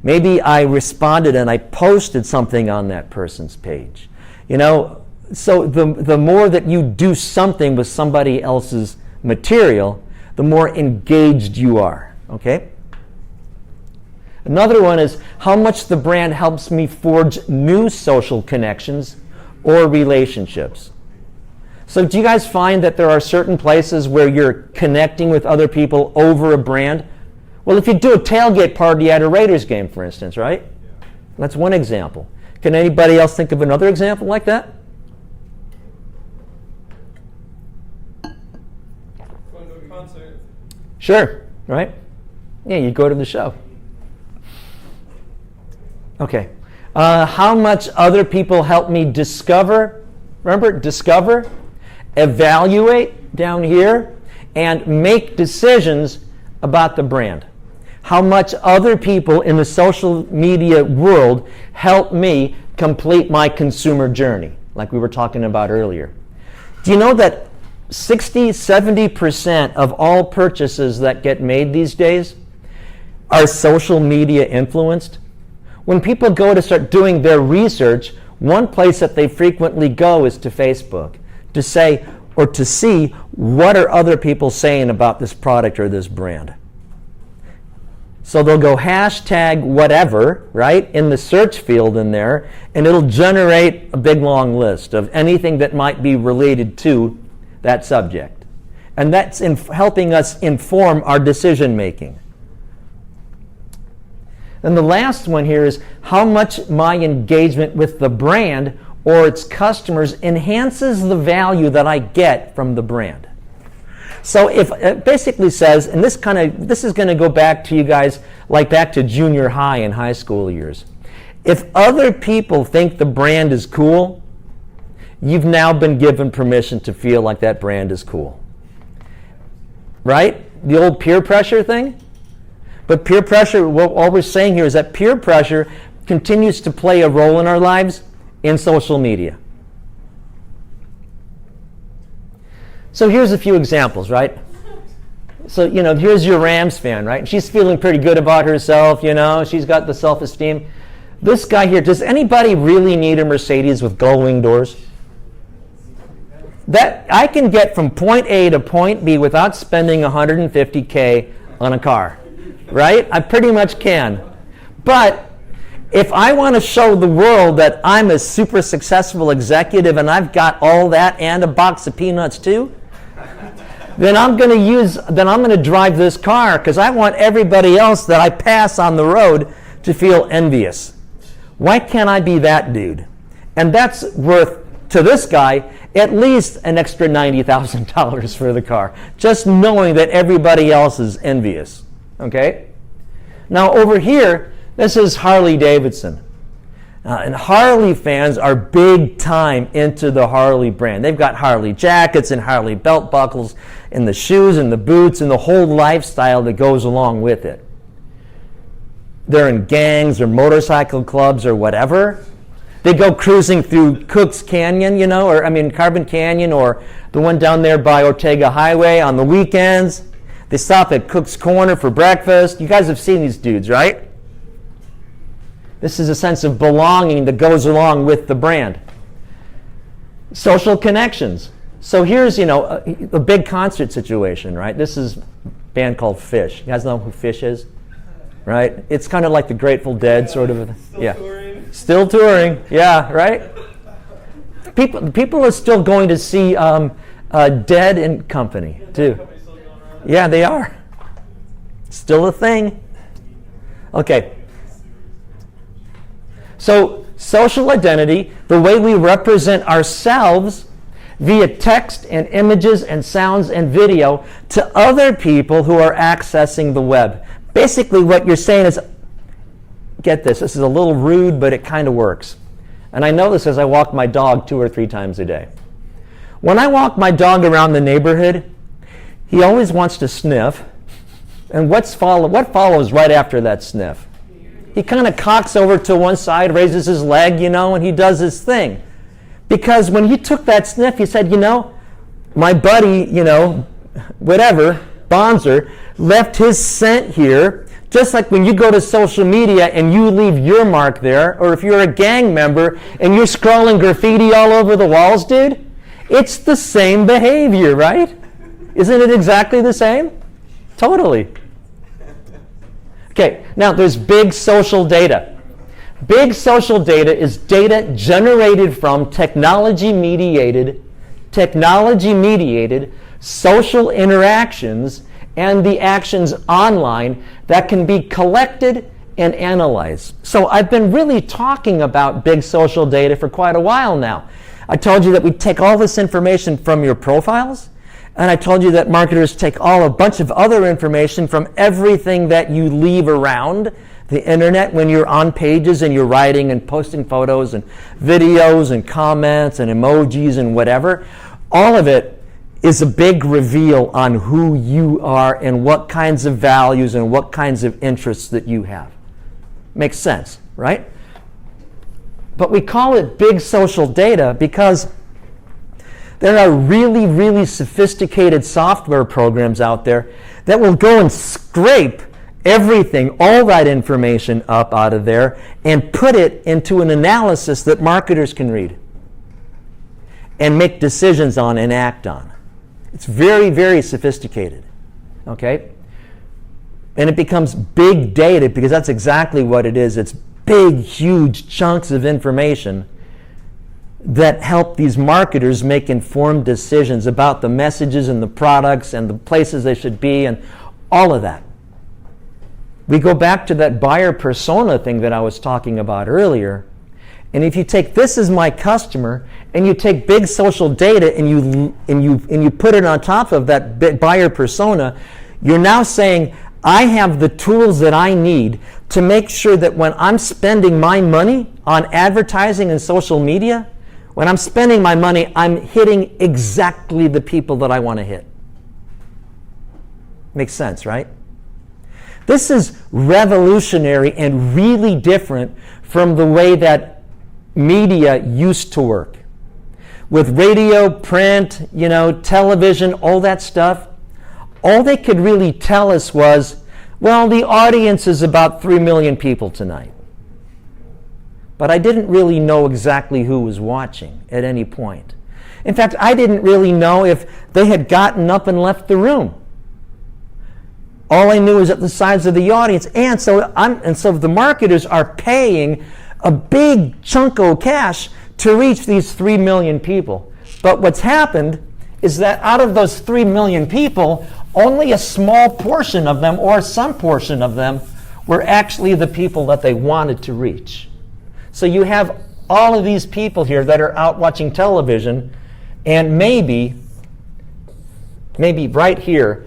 Maybe I responded and I posted something on that person's page. You know, so the more that you do something with somebody else's material, the more engaged you are, okay? Another one is how much the brand helps me forge new social connections or relationships. So do you guys find that there are certain places where you're connecting with other people over a brand? Well, if you do a tailgate party at a Raiders game, for instance, right? That's one example. Can anybody else think of another example like that? Going to a concert. Sure, right? Yeah, you go to the show. Okay. How much other people help me discover, remember, discover, evaluate down here, and make decisions about the brand. How much other people in the social media world help me complete my consumer journey, like we were talking about earlier. Do you know that 60-70% of all purchases that get made these days are social media influenced? When people go to start doing their research, one place that they frequently go is to Facebook to say or to see what are other people saying about this product or this brand. So they'll go hashtag whatever, right, in the search field in there, and it'll generate a big long list of anything that might be related to that subject. And that's helping us inform our decision making. And the last one here is how much my engagement with the brand or its customers enhances the value that I get from the brand. So if it basically says, and this is going to go back to you guys, like back to junior high and high school years. If other people think the brand is cool, you've now been given permission to feel like that brand is cool. Right? The old peer pressure thing? But peer pressure, all we're saying here is that peer pressure continues to play a role in our lives in social media. So here's a few examples, right? So, you know, here's your Rams fan, right? And she's feeling pretty good about herself, you know, she's got the self-esteem. This guy here, does anybody really need a Mercedes with gull-wing doors? That I can get from point A to point B without spending $150K on a car. Right? I pretty much can. But if I want to show the world that I'm a super successful executive and I've got all that and a box of peanuts too, then I'm going to drive this car because I want everybody else that I pass on the road to feel envious. Why can't I be that dude? And that's worth, to this guy, at least an extra $90,000 for the car, just knowing that everybody else is envious. Okay? Now over here, this is Harley Davidson. And Harley fans are big time into the Harley brand. They've got Harley jackets and Harley belt buckles and the shoes and the boots and the whole lifestyle that goes along with it. They're in gangs or motorcycle clubs or whatever. They go cruising through Cook's Canyon, you know, Carbon Canyon, or the one down there by Ortega Highway on the weekends. They stop at Cook's Corner for breakfast. You guys have seen these dudes, right? This is a sense of belonging that goes along with the brand. Social connections. So here's, you know, a big concert situation, right? This is a band called Phish. You guys know who Phish is? Right? It's kind of like the Grateful Dead sort of. Touring. Still touring. Yeah, right? People are still going to see Dead and Company, too. Yeah, they are. Still a thing. Okay. So, social identity, the way we represent ourselves via text and images and sounds and video to other people who are accessing the web. Basically, what you're saying is, get this is a little rude, but it kind of works. And I know this as I walk my dog 2 or 3 times a day. When I walk my dog around the neighborhood, he always wants to sniff, And what follows right after that sniff? He kind of cocks over to one side, raises his leg, and he does his thing. Because when he took that sniff, he said, my buddy, whatever, Bonzer, left his scent here, just like when you go to social media and you leave your mark there, or if you're a gang member and you're scrolling graffiti all over the walls, dude, it's the same behavior, right? Isn't it exactly the same? Totally. Okay, now there's big social data. Big social data is data generated from technology-mediated social interactions and the actions online that can be collected and analyzed. So I've been really talking about big social data for quite a while now. I told you that we take all this information from your profiles, and I told you that marketers take a bunch of other information from everything that you leave around the internet when you're on pages and you're writing and posting photos and videos and comments and emojis and whatever. All of it is a big reveal on who you are and what kinds of values and what kinds of interests that you have. Makes sense, right? But we call it big social data because there are really, really sophisticated software programs out there that will go and scrape everything, all that information up out of there and put it into an analysis that marketers can read and make decisions on and act on. It's very, very sophisticated, okay? And it becomes big data because that's exactly what it is. It's big, huge chunks of information that help these marketers make informed decisions about the messages and the products and the places they should be and all of that. We go back to that buyer persona thing that I was talking about earlier. And if you take this as my customer and you take big social data and you put it on top of that buyer persona, you're now saying, I have the tools that I need to make sure that when I'm spending my money on advertising and social media, when I'm spending my money, I'm hitting exactly the people that I want to hit. Makes sense, right? This is revolutionary and really different from the way that media used to work. With radio, print, television, all that stuff, all they could really tell us was, well, the audience is about 3 million people tonight. But I didn't really know exactly who was watching at any point. In fact, I didn't really know if they had gotten up and left the room. All I knew was at the size of the audience. And so the marketers are paying a big chunk of cash to reach these 3 million people. But what's happened is that out of those 3 million people, only a small portion of them, or some portion of them, were actually the people that they wanted to reach. So you have all of these people here that are out watching television, and maybe right here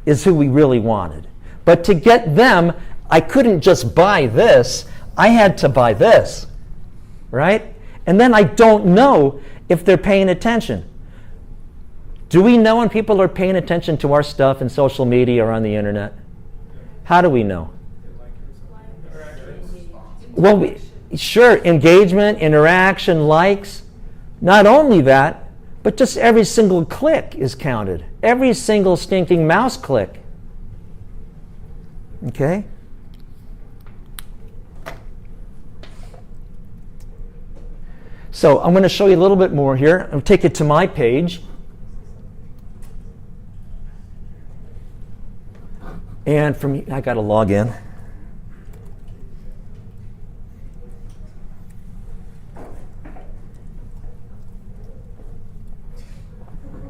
is who we really wanted. But to get them, I couldn't just buy this. I had to buy this, right? And then I don't know if they're paying attention. Do we know when people are paying attention to our stuff in social media or on the internet? How do we know? Well, sure, engagement, interaction, likes. Not only that, but just every single click is counted. Every single stinking mouse click. Okay? So I'm going to show you a little bit more here. I'll take it to my page. And I got to log in.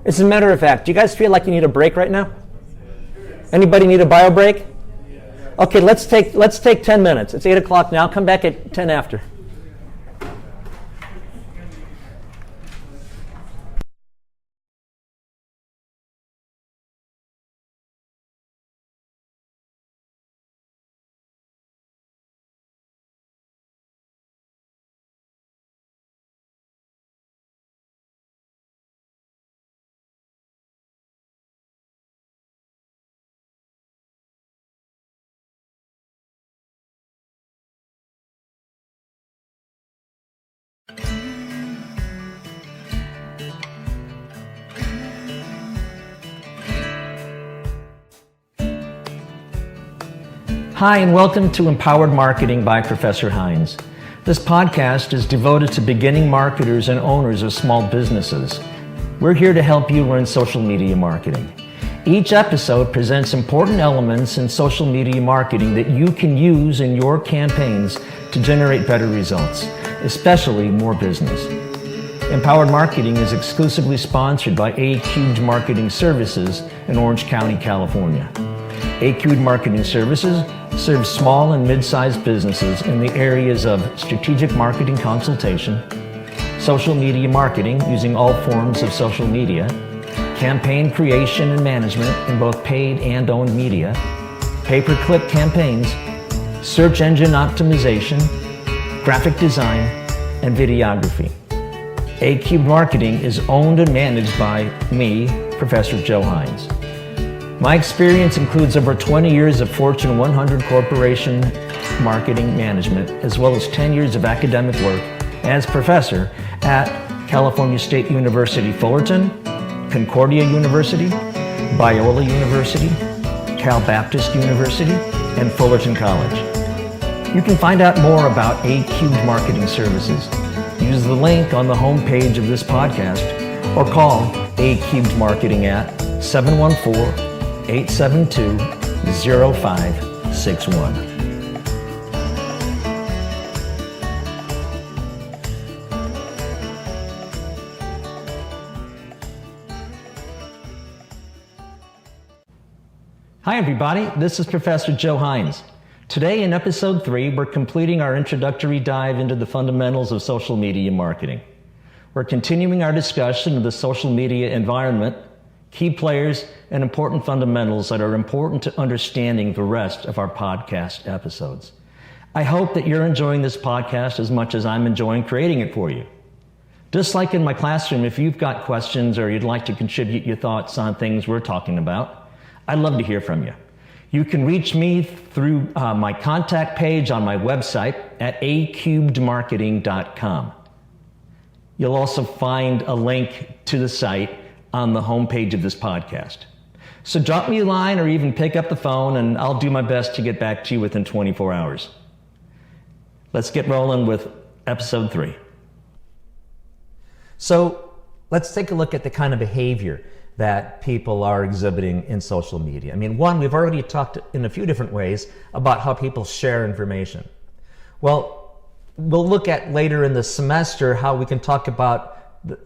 As a matter of fact, do you guys feel like you need a break right now? Anybody need a bio break? Okay, let's take 10 minutes. It's 8 o'clock now. Come back at 10 after. Hi, and welcome to Empowered Marketing by Professor Hines. This podcast is devoted to beginning marketers and owners of small businesses. We're here to help you learn social media marketing. Each episode presents important elements in social media marketing that you can use in your campaigns to generate better results, especially more business. Empowered Marketing is exclusively sponsored by A-Cubed Marketing Services in Orange County, California. A-Cubed Marketing Services serves small and mid-sized businesses in the areas of strategic marketing consultation, social media marketing using all forms of social media, campaign creation and management in both paid and owned media, pay-per-click campaigns, search engine optimization, graphic design, and videography. A-Cubed Marketing is owned and managed by me, Professor Joe Hines. My experience includes over 20 years of Fortune 100 corporation marketing management, as well as 10 years of academic work as professor at California State University Fullerton, Concordia University, Biola University, Cal Baptist University, and Fullerton College. You can find out more about A-Cubed Marketing Services. Use the link on the homepage of this podcast or call A-Cubed Marketing at 714-872-0561. Hi everybody, this is Professor Joe Hines. Today in episode 3, we're completing our introductory dive into the fundamentals of social media marketing. We're continuing our discussion of the social media environment, key players, and important fundamentals that are important to understanding the rest of our podcast episodes. I hope that you're enjoying this podcast as much as I'm enjoying creating it for you. Just like in my classroom, if you've got questions or you'd like to contribute your thoughts on things we're talking about, I'd love to hear from you. You can reach me through my contact page on my website at acubedmarketing.com. You'll also find a link to the site on the homepage of this podcast. So drop me a line or even pick up the phone and I'll do my best to get back to you within 24 hours. Let's get rolling with episode 3. So let's take a look at the kind of behavior that people are exhibiting in social media. I mean, one, we've already talked in a few different ways about how people share information. Well, we'll look at later in the semester how we can talk about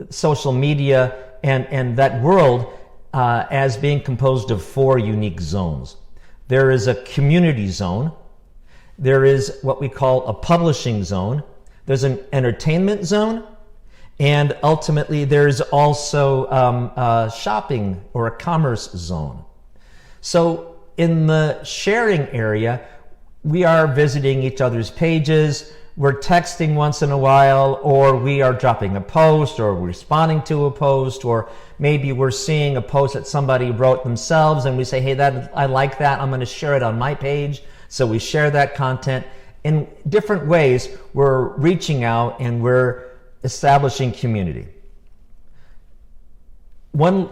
social media and that world as being composed of 4 unique zones. There is a community zone. There is what we call a publishing zone. There's an entertainment zone. And ultimately, there's also a shopping or a commerce zone. So in the sharing area, we are visiting each other's pages, we're texting once in a while, or we are dropping a post, or responding to a post, or maybe we're seeing a post that somebody wrote themselves and we say, hey, I like that, I'm going to share it on my page. So we share that content. In different ways, we're reaching out and we're establishing community. One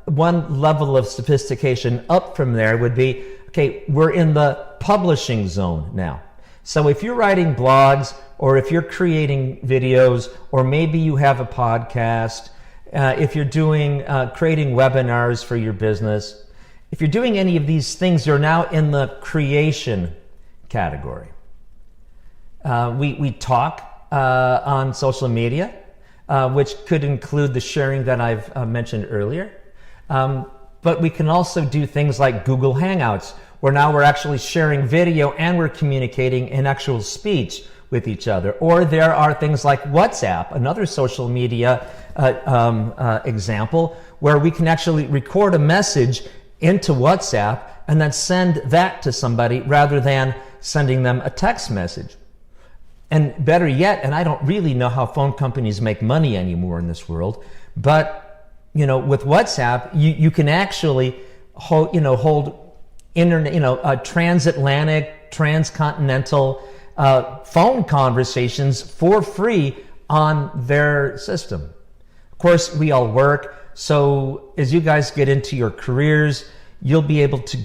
level of sophistication up from there would be, okay, we're in the publishing zone now. So if you're writing blogs, or if you're creating videos, or maybe you have a podcast, if you're doing creating webinars for your business, if you're doing any of these things, you're now in the creation category. We talk on social media, which could include the sharing that I've mentioned earlier. But we can also do things like Google Hangouts, where now we're actually sharing video and we're communicating in actual speech with each other. Or there are things like WhatsApp, another social media example, where we can actually record a message into WhatsApp and then send that to somebody rather than sending them a text message. And better yet, and I don't really know how phone companies make money anymore in this world, but with WhatsApp, you can actually hold internet, transatlantic, transcontinental phone conversations for free on their system. Of course, we all work, so as you guys get into your careers, you'll be able to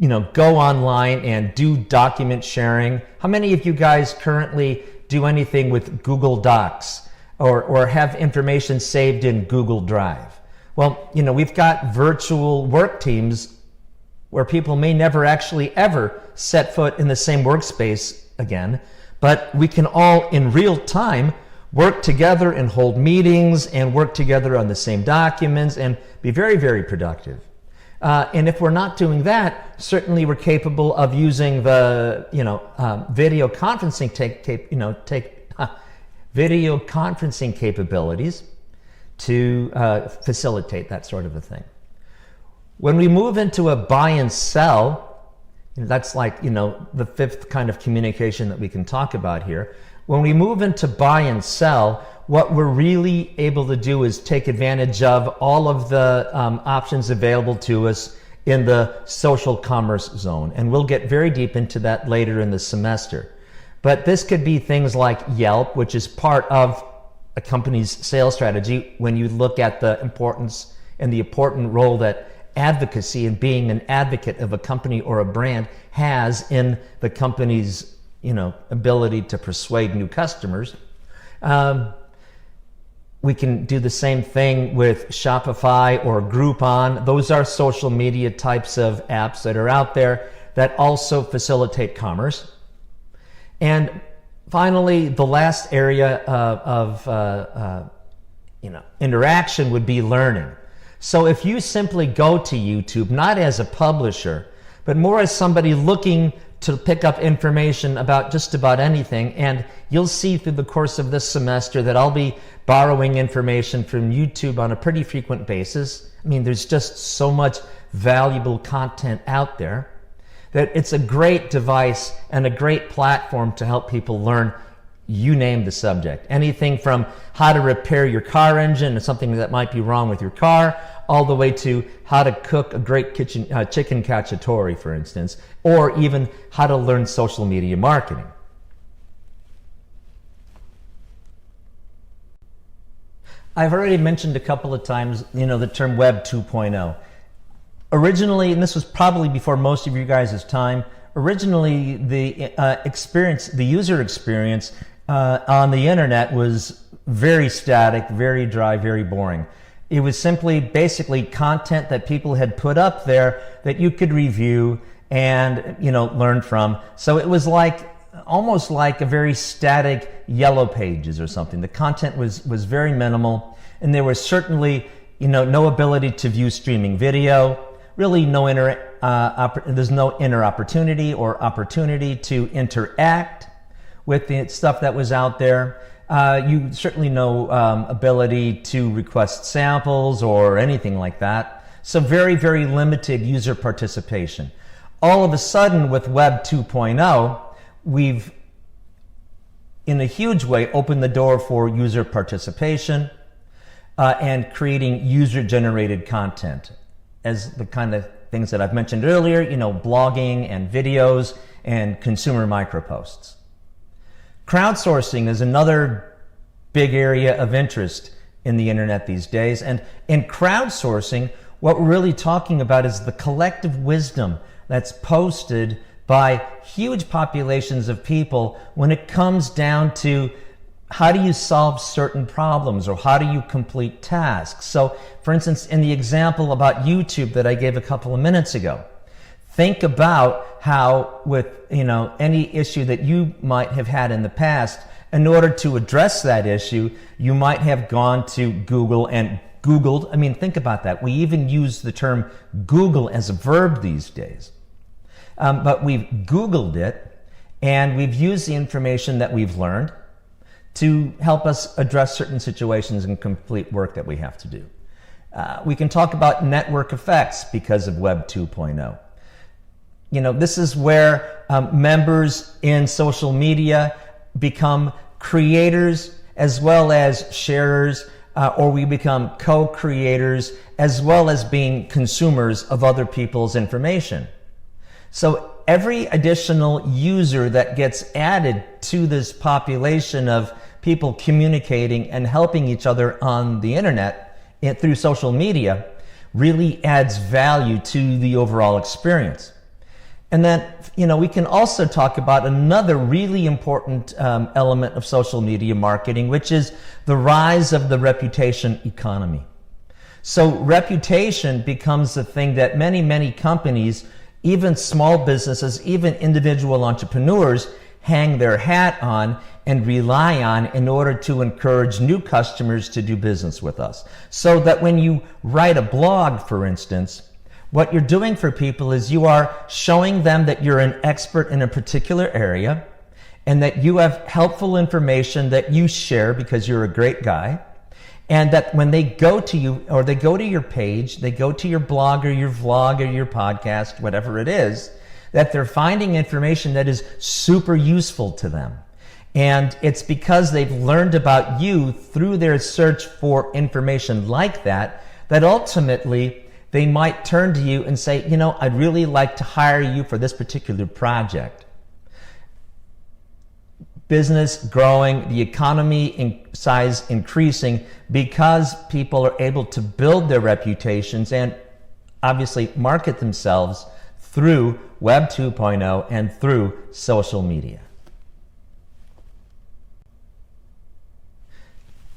go online and do document sharing. How many of you guys currently do anything with Google Docs or have information saved in Google Drive? Well, we've got virtual work teams where people may never actually ever set foot in the same workspace again, but we can all in real time work together and hold meetings and work together on the same documents and be very, very productive. And if we're not doing that, certainly we're capable of using the video conferencing video conferencing capabilities to facilitate that sort of a thing. When we move into a buy and sell, that's like the fifth kind of communication that we can talk about here. When we move into buy and sell, what we're really able to do is take advantage of all of the options available to us in the social commerce zone. And we'll get very deep into that later in the semester. But this could be things like Yelp, which is part of a company's sales strategy when you look at the importance and the important role that advocacy and being an advocate of a company or a brand has in the company's ability to persuade new customers. We can do the same thing with Shopify or Groupon. Those are social media types of apps that are out there that also facilitate commerce. And finally, the last area of interaction would be learning. So if you simply go to YouTube, not as a publisher, but more as somebody looking to pick up information about just about anything, and you'll see through the course of this semester that I'll be borrowing information from YouTube on a pretty frequent basis. I mean, there's just so much valuable content out there that it's a great device and a great platform to help people learn, you name the subject. Anything from how to repair your car engine or something that might be wrong with your car, all the way to how to cook a great chicken cacciatore, for instance, or even how to learn social media marketing. I've already mentioned a couple of times, the term Web 2.0. Originally, and this was probably before most of you guys' time, originally the user experience on the internet was very static, very dry, very boring. It was simply basically content that people had put up there that you could review and learn from. So it was almost like a very static Yellow Pages or something. The content was very minimal, and there was certainly no ability to view streaming video. Really, there's no inner opportunity or opportunity to interact with the stuff that was out there. You certainly no ability to request samples or anything like that. So very, very limited user participation. All of a sudden with Web 2.0, we've in a huge way opened the door for user participation and creating user-generated content as the kind of things that I've mentioned earlier, blogging and videos and consumer microposts. Crowdsourcing is another big area of interest in the internet these days. And in crowdsourcing, what we're really talking about is the collective wisdom that's posted by huge populations of people when it comes down to how do you solve certain problems or how do you complete tasks. So, for instance, in the example about YouTube that I gave a couple of minutes ago, think about how with any issue that you might have had in the past, in order to address that issue, you might have gone to Google and Googled. I mean, think about that. We even use the term Google as a verb these days. But we've Googled it, and we've used the information that we've learned to help us address certain situations and complete work that we have to do. We can talk about network effects because of Web 2.0. This is where members in social media become creators as well as sharers, or we become co-creators as well as being consumers of other people's information. So every additional user that gets added to this population of people communicating and helping each other on the internet through social media really adds value to the overall experience. And then, we can also talk about another really important element of social media marketing, which is the rise of the reputation economy. So reputation becomes the thing that many, many companies, even small businesses, even individual entrepreneurs, hang their hat on and rely on in order to encourage new customers to do business with us. So that when you write a blog, for instance, what you're doing for people is you are showing them that you're an expert in a particular area and that you have helpful information that you share because you're a great guy. And that when they go to you or they go to your page, they go to your blog or your vlog or your podcast, whatever it is, that they're finding information that is super useful to them. And it's because they've learned about you through their search for information like that, that ultimately they might turn to you and say, I'd really like to hire you for this particular project. Business growing, the economy in size increasing because people are able to build their reputations and obviously market themselves through Web 2.0 and through social media.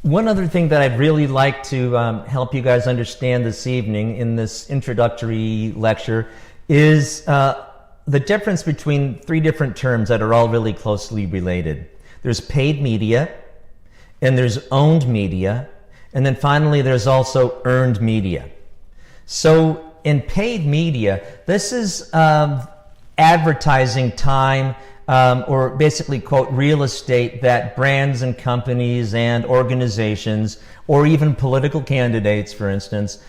One other thing that I'd really like to help you guys understand this evening in this introductory lecture is the difference between three different terms that are all really closely related. There's paid media, and there's owned media, and then finally there's also earned media. So in paid media, this is advertising time, or basically, quote, real estate that brands and companies and organizations, or even political candidates, for instance,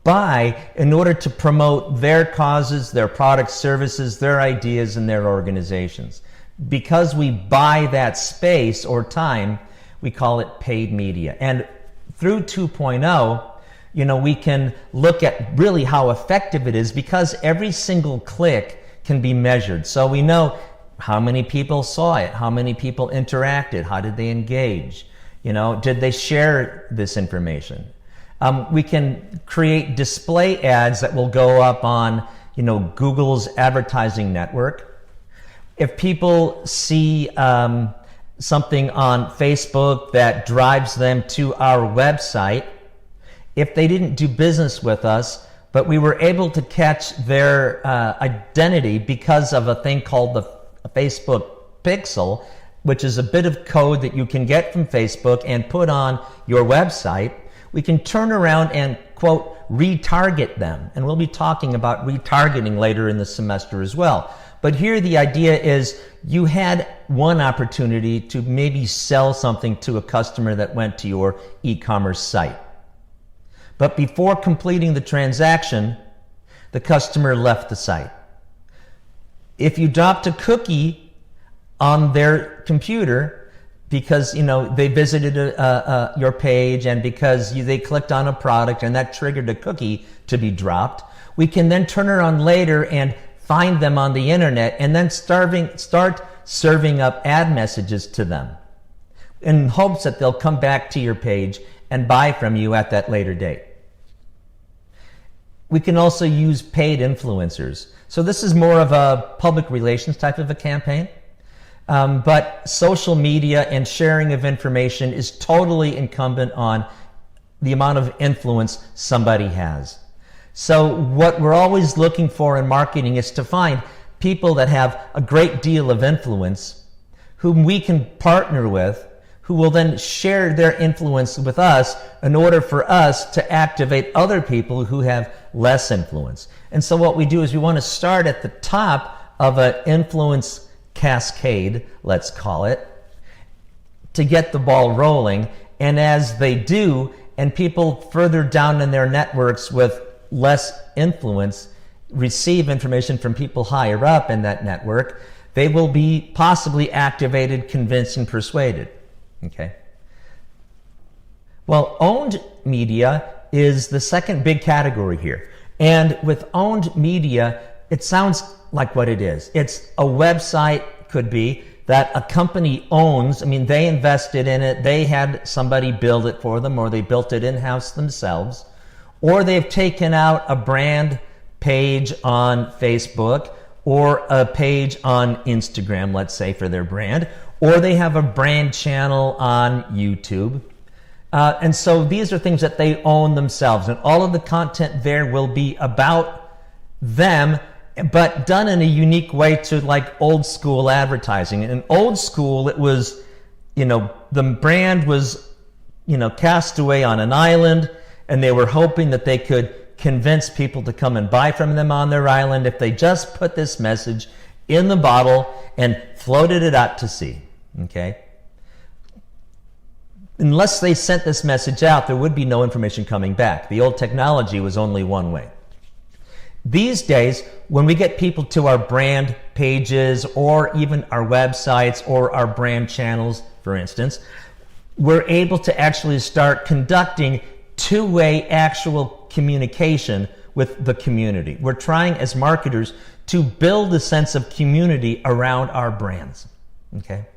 buy in order to promote their causes, their products, services, their ideas, and their organizations. Because we buy that space or time, we call it paid media. And through 2.0, we can look at really how effective it is because every single click can be measured. So we know how many people saw it, how many people interacted, how did they engage, did they share this information? We can create display ads that will go up on, Google's advertising network. If people see something on Facebook that drives them to our website, if they didn't do business with us, but we were able to catch their identity because of a thing called the Facebook Pixel, which is a bit of code that you can get from Facebook and put on your website, we can turn around and, quote, retarget them. And we'll be talking about retargeting later in the semester as well. But here the idea is you had one opportunity to maybe sell something to a customer that went to your e-commerce site. But before completing the transaction, the customer left the site. If you dropped a cookie on their computer because they visited your page and because they clicked on a product and that triggered a cookie to be dropped, we can then turn around later and find them on the internet and then start serving up ad messages to them in hopes that they'll come back to your page and buy from you at that later date. We can also use paid influencers. So this is more of a public relations type of a campaign. But social media and sharing of information is totally incumbent on the amount of influence somebody has. So what we're always looking for in marketing is to find people that have a great deal of influence, whom we can partner with, who will then share their influence with us in order for us to activate other people who have less influence. And so what we do is we want to start at the top of an influence cascade, let's call it, to get the ball rolling. And as they do, and people further down in their networks with less influence receive information from people higher up in that network, they will be possibly activated, convinced, and persuaded. Okay. Well, owned media is the second big category here. And with owned media, it sounds like what it is. It's a website, could be, that a company owns. I mean, they invested in it, they had somebody build it for them, or they built it in-house themselves, or they've taken out a brand page on Facebook, or a page on Instagram, let's say, for their brand, or they have a brand channel on YouTube. And so these are things that they own themselves, and all of the content there will be about them, but done in a unique way to like old school advertising. In old school, it was, the brand was, cast away on an island, and they were hoping that they could convince people to come and buy from them on their island if they just put this message in the bottle and floated it out to sea, okay? Unless they sent this message out, there would be no information coming back. The old technology was only one way. These days, when we get people to our brand pages or even our websites or our brand channels, for instance, we're able to actually start conducting two-way actual communication with the community. We're trying as marketers to build a sense of community around our brands, okay?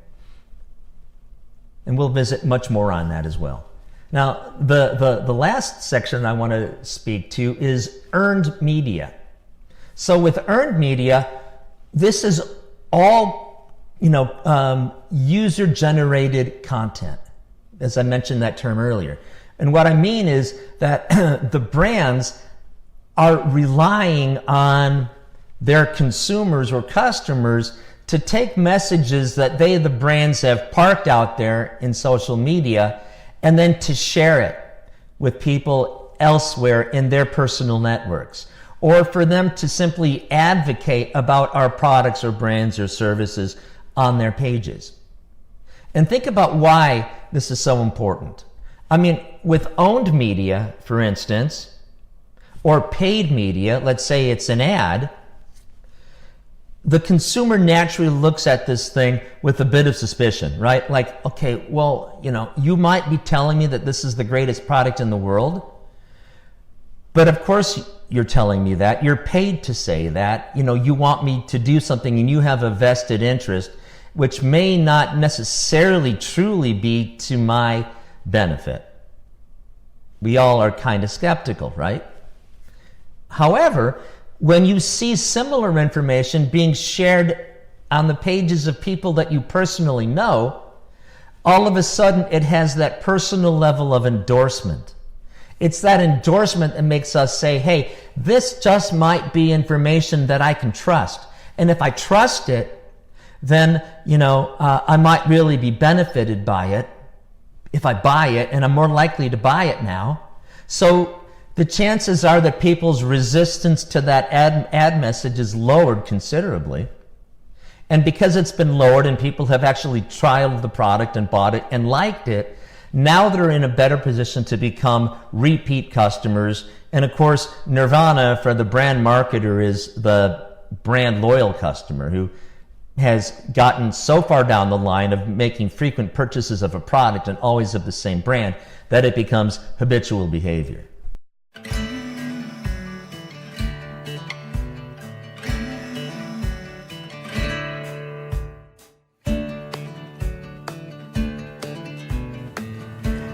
And we'll visit much more on that as well. Now, the last section I want to speak to is earned media. So with earned media, this is all, user-generated content, as I mentioned that term earlier. And what I mean is that the brands are relying on their consumers or customers to take messages that they, the brands, have parked out there in social media and then to share it with people elsewhere in their personal networks, or for them to simply advocate about our products or brands or services on their pages. And think about why this is so important. I mean, with owned media, for instance, or paid media, let's say it's an ad, the consumer naturally looks at this thing with a bit of suspicion, right? Like, okay, well, you might be telling me that this is the greatest product in the world, but of course you're telling me that. You're paid to say that. You want me to do something and you have a vested interest, which may not necessarily truly be to my benefit. We all are kind of skeptical, right? However, when you see similar information being shared on the pages of people that you personally know, all of a sudden it has that personal level of endorsement. It's that endorsement that makes us say, hey, this just might be information that I can trust. And if I trust it, then, I might really be benefited by it if I buy it, and I'm more likely to buy it now. So the chances are that people's resistance to that ad message is lowered considerably. And because it's been lowered and people have actually trialed the product and bought it and liked it, now they're in a better position to become repeat customers. And of course, nirvana for the brand marketer is the brand loyal customer who has gotten so far down the line of making frequent purchases of a product and always of the same brand that it becomes habitual behavior.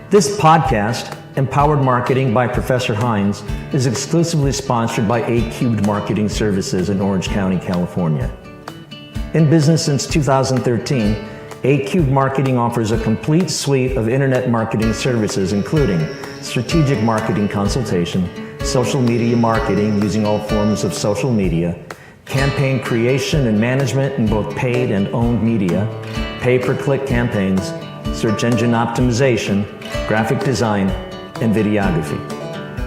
This podcast, Empowered Marketing by Professor Hines, is exclusively sponsored by A-Cubed Marketing Services in Orange County, California. In business since 2013, A-Cubed Marketing offers a complete suite of internet marketing services, including strategic marketing consultation, social media marketing using all forms of social media, campaign creation and management in both paid and owned media, pay-per-click campaigns, search engine optimization, graphic design, and videography.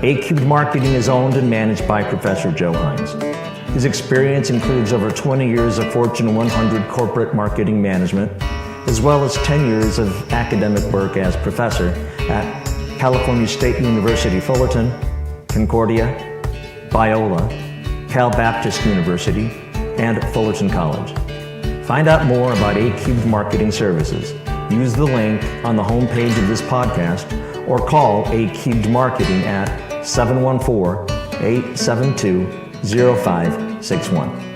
A-Cubed Marketing is owned and managed by Professor Joe Hines. His experience includes over 20 years of Fortune 100 corporate marketing management, as well as 10 years of academic work as professor at California State University Fullerton, Concordia, Biola, Cal Baptist University, and Fullerton College. Find out more about A-Cubed Marketing Services. Use the link on the homepage of this podcast or call A-Cubed Marketing at 714-872-0561.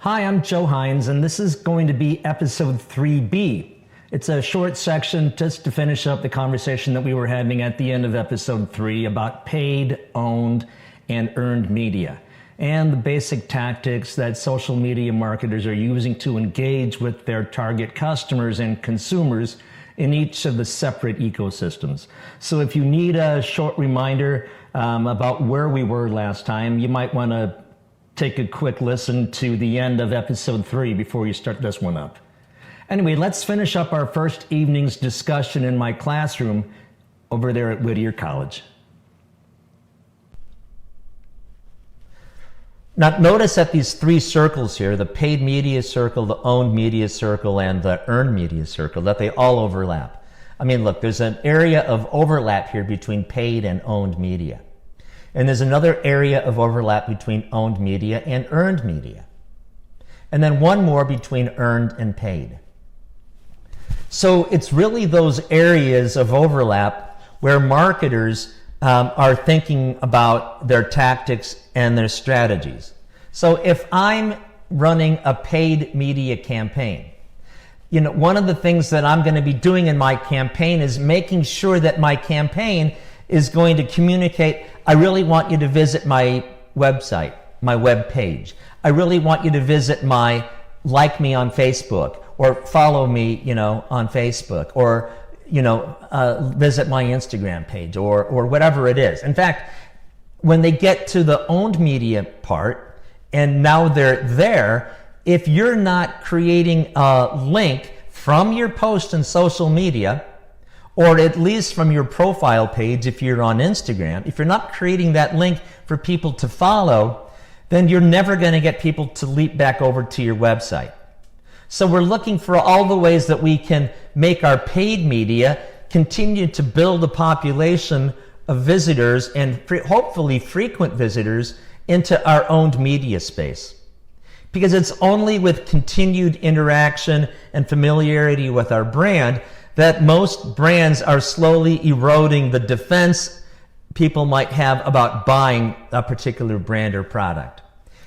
Hi, I'm Joe Hines, and this is going to be episode 3B. It's a short section just to finish up the conversation that we were having at the end of episode 3 about paid, owned, and earned media, and the basic tactics that social media marketers are using to engage with their target customers and consumers in each of the separate ecosystems. So if you need a short reminder about where we were last time, you might want to take a quick listen to the end of episode 3 before you start this one up. Anyway, let's finish up our first evening's discussion in my classroom over there at Whittier College. Now, notice that these three circles here, the paid media circle, the owned media circle, and the earned media circle, that they all overlap. I mean, look, there's an area of overlap here between paid and owned media. And there's another area of overlap between owned media and earned media. And then one more between earned and paid. So it's really those areas of overlap where marketers are thinking about their tactics and their strategies. So if I'm running a paid media campaign, one of the things that I'm going to be doing in my campaign is making sure that my campaign is going to communicate, I really want you to visit my website, my web page. I really want you to visit like me on Facebook, or follow me, on Facebook, or visit my Instagram page, or whatever it is. In fact, when they get to the owned media part, and now they're there, if you're not creating a link from your post in social media, or at least from your profile page if you're on Instagram, if you're not creating that link for people to follow, then you're never going to get people to leap back over to your website. So we're looking for all the ways that we can make our paid media continue to build a population of visitors and hopefully frequent visitors into our owned media space. Because it's only with continued interaction and familiarity with our brand that most brands are slowly eroding the defense people might have about buying a particular brand or product.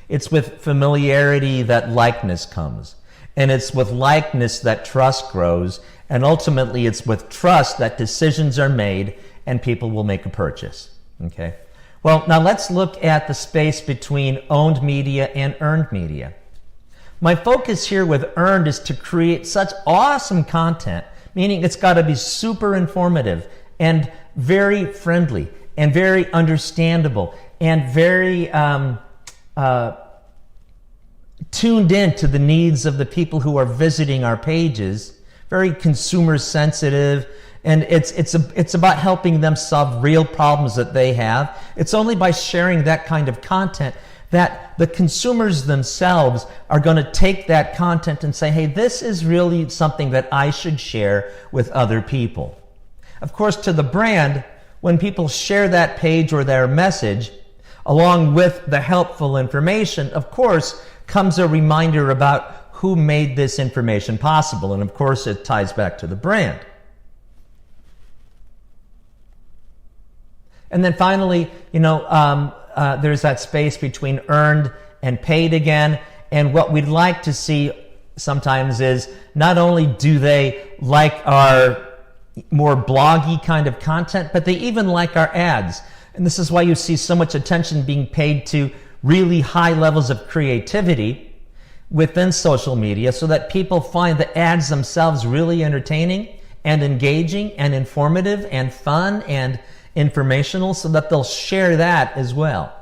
It's with familiarity that likeness comes. And it's with likeness that trust grows. And ultimately, it's with trust that decisions are made and people will make a purchase. Okay? Well, now let's look at the space between owned media and earned media. My focus here with earned is to create such awesome content, meaning it's got to be super informative and very friendly and very understandable and very tuned in to the needs of the people who are visiting our pages, very consumer sensitive, and it's about helping them solve real problems that they have. It's only by sharing that kind of content that the consumers themselves are going to take that content and say, hey, this is really something that I should share with other people. Of course, to the brand, when people share that page or their message, along with the helpful information, of course, comes a reminder about who made this information possible. And of course, it ties back to the brand. And then finally, there's that space between earned and paid again. And what we'd like to see sometimes is not only do they like our more bloggy kind of content, but they even like our ads. And this is why you see so much attention being paid to really high levels of creativity within social media so that people find the ads themselves really entertaining and engaging and informative and fun and informational so that they'll share that as well.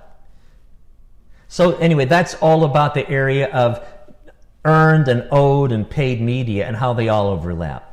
So anyway, that's all about the area of earned and owed and paid media and how they all overlap.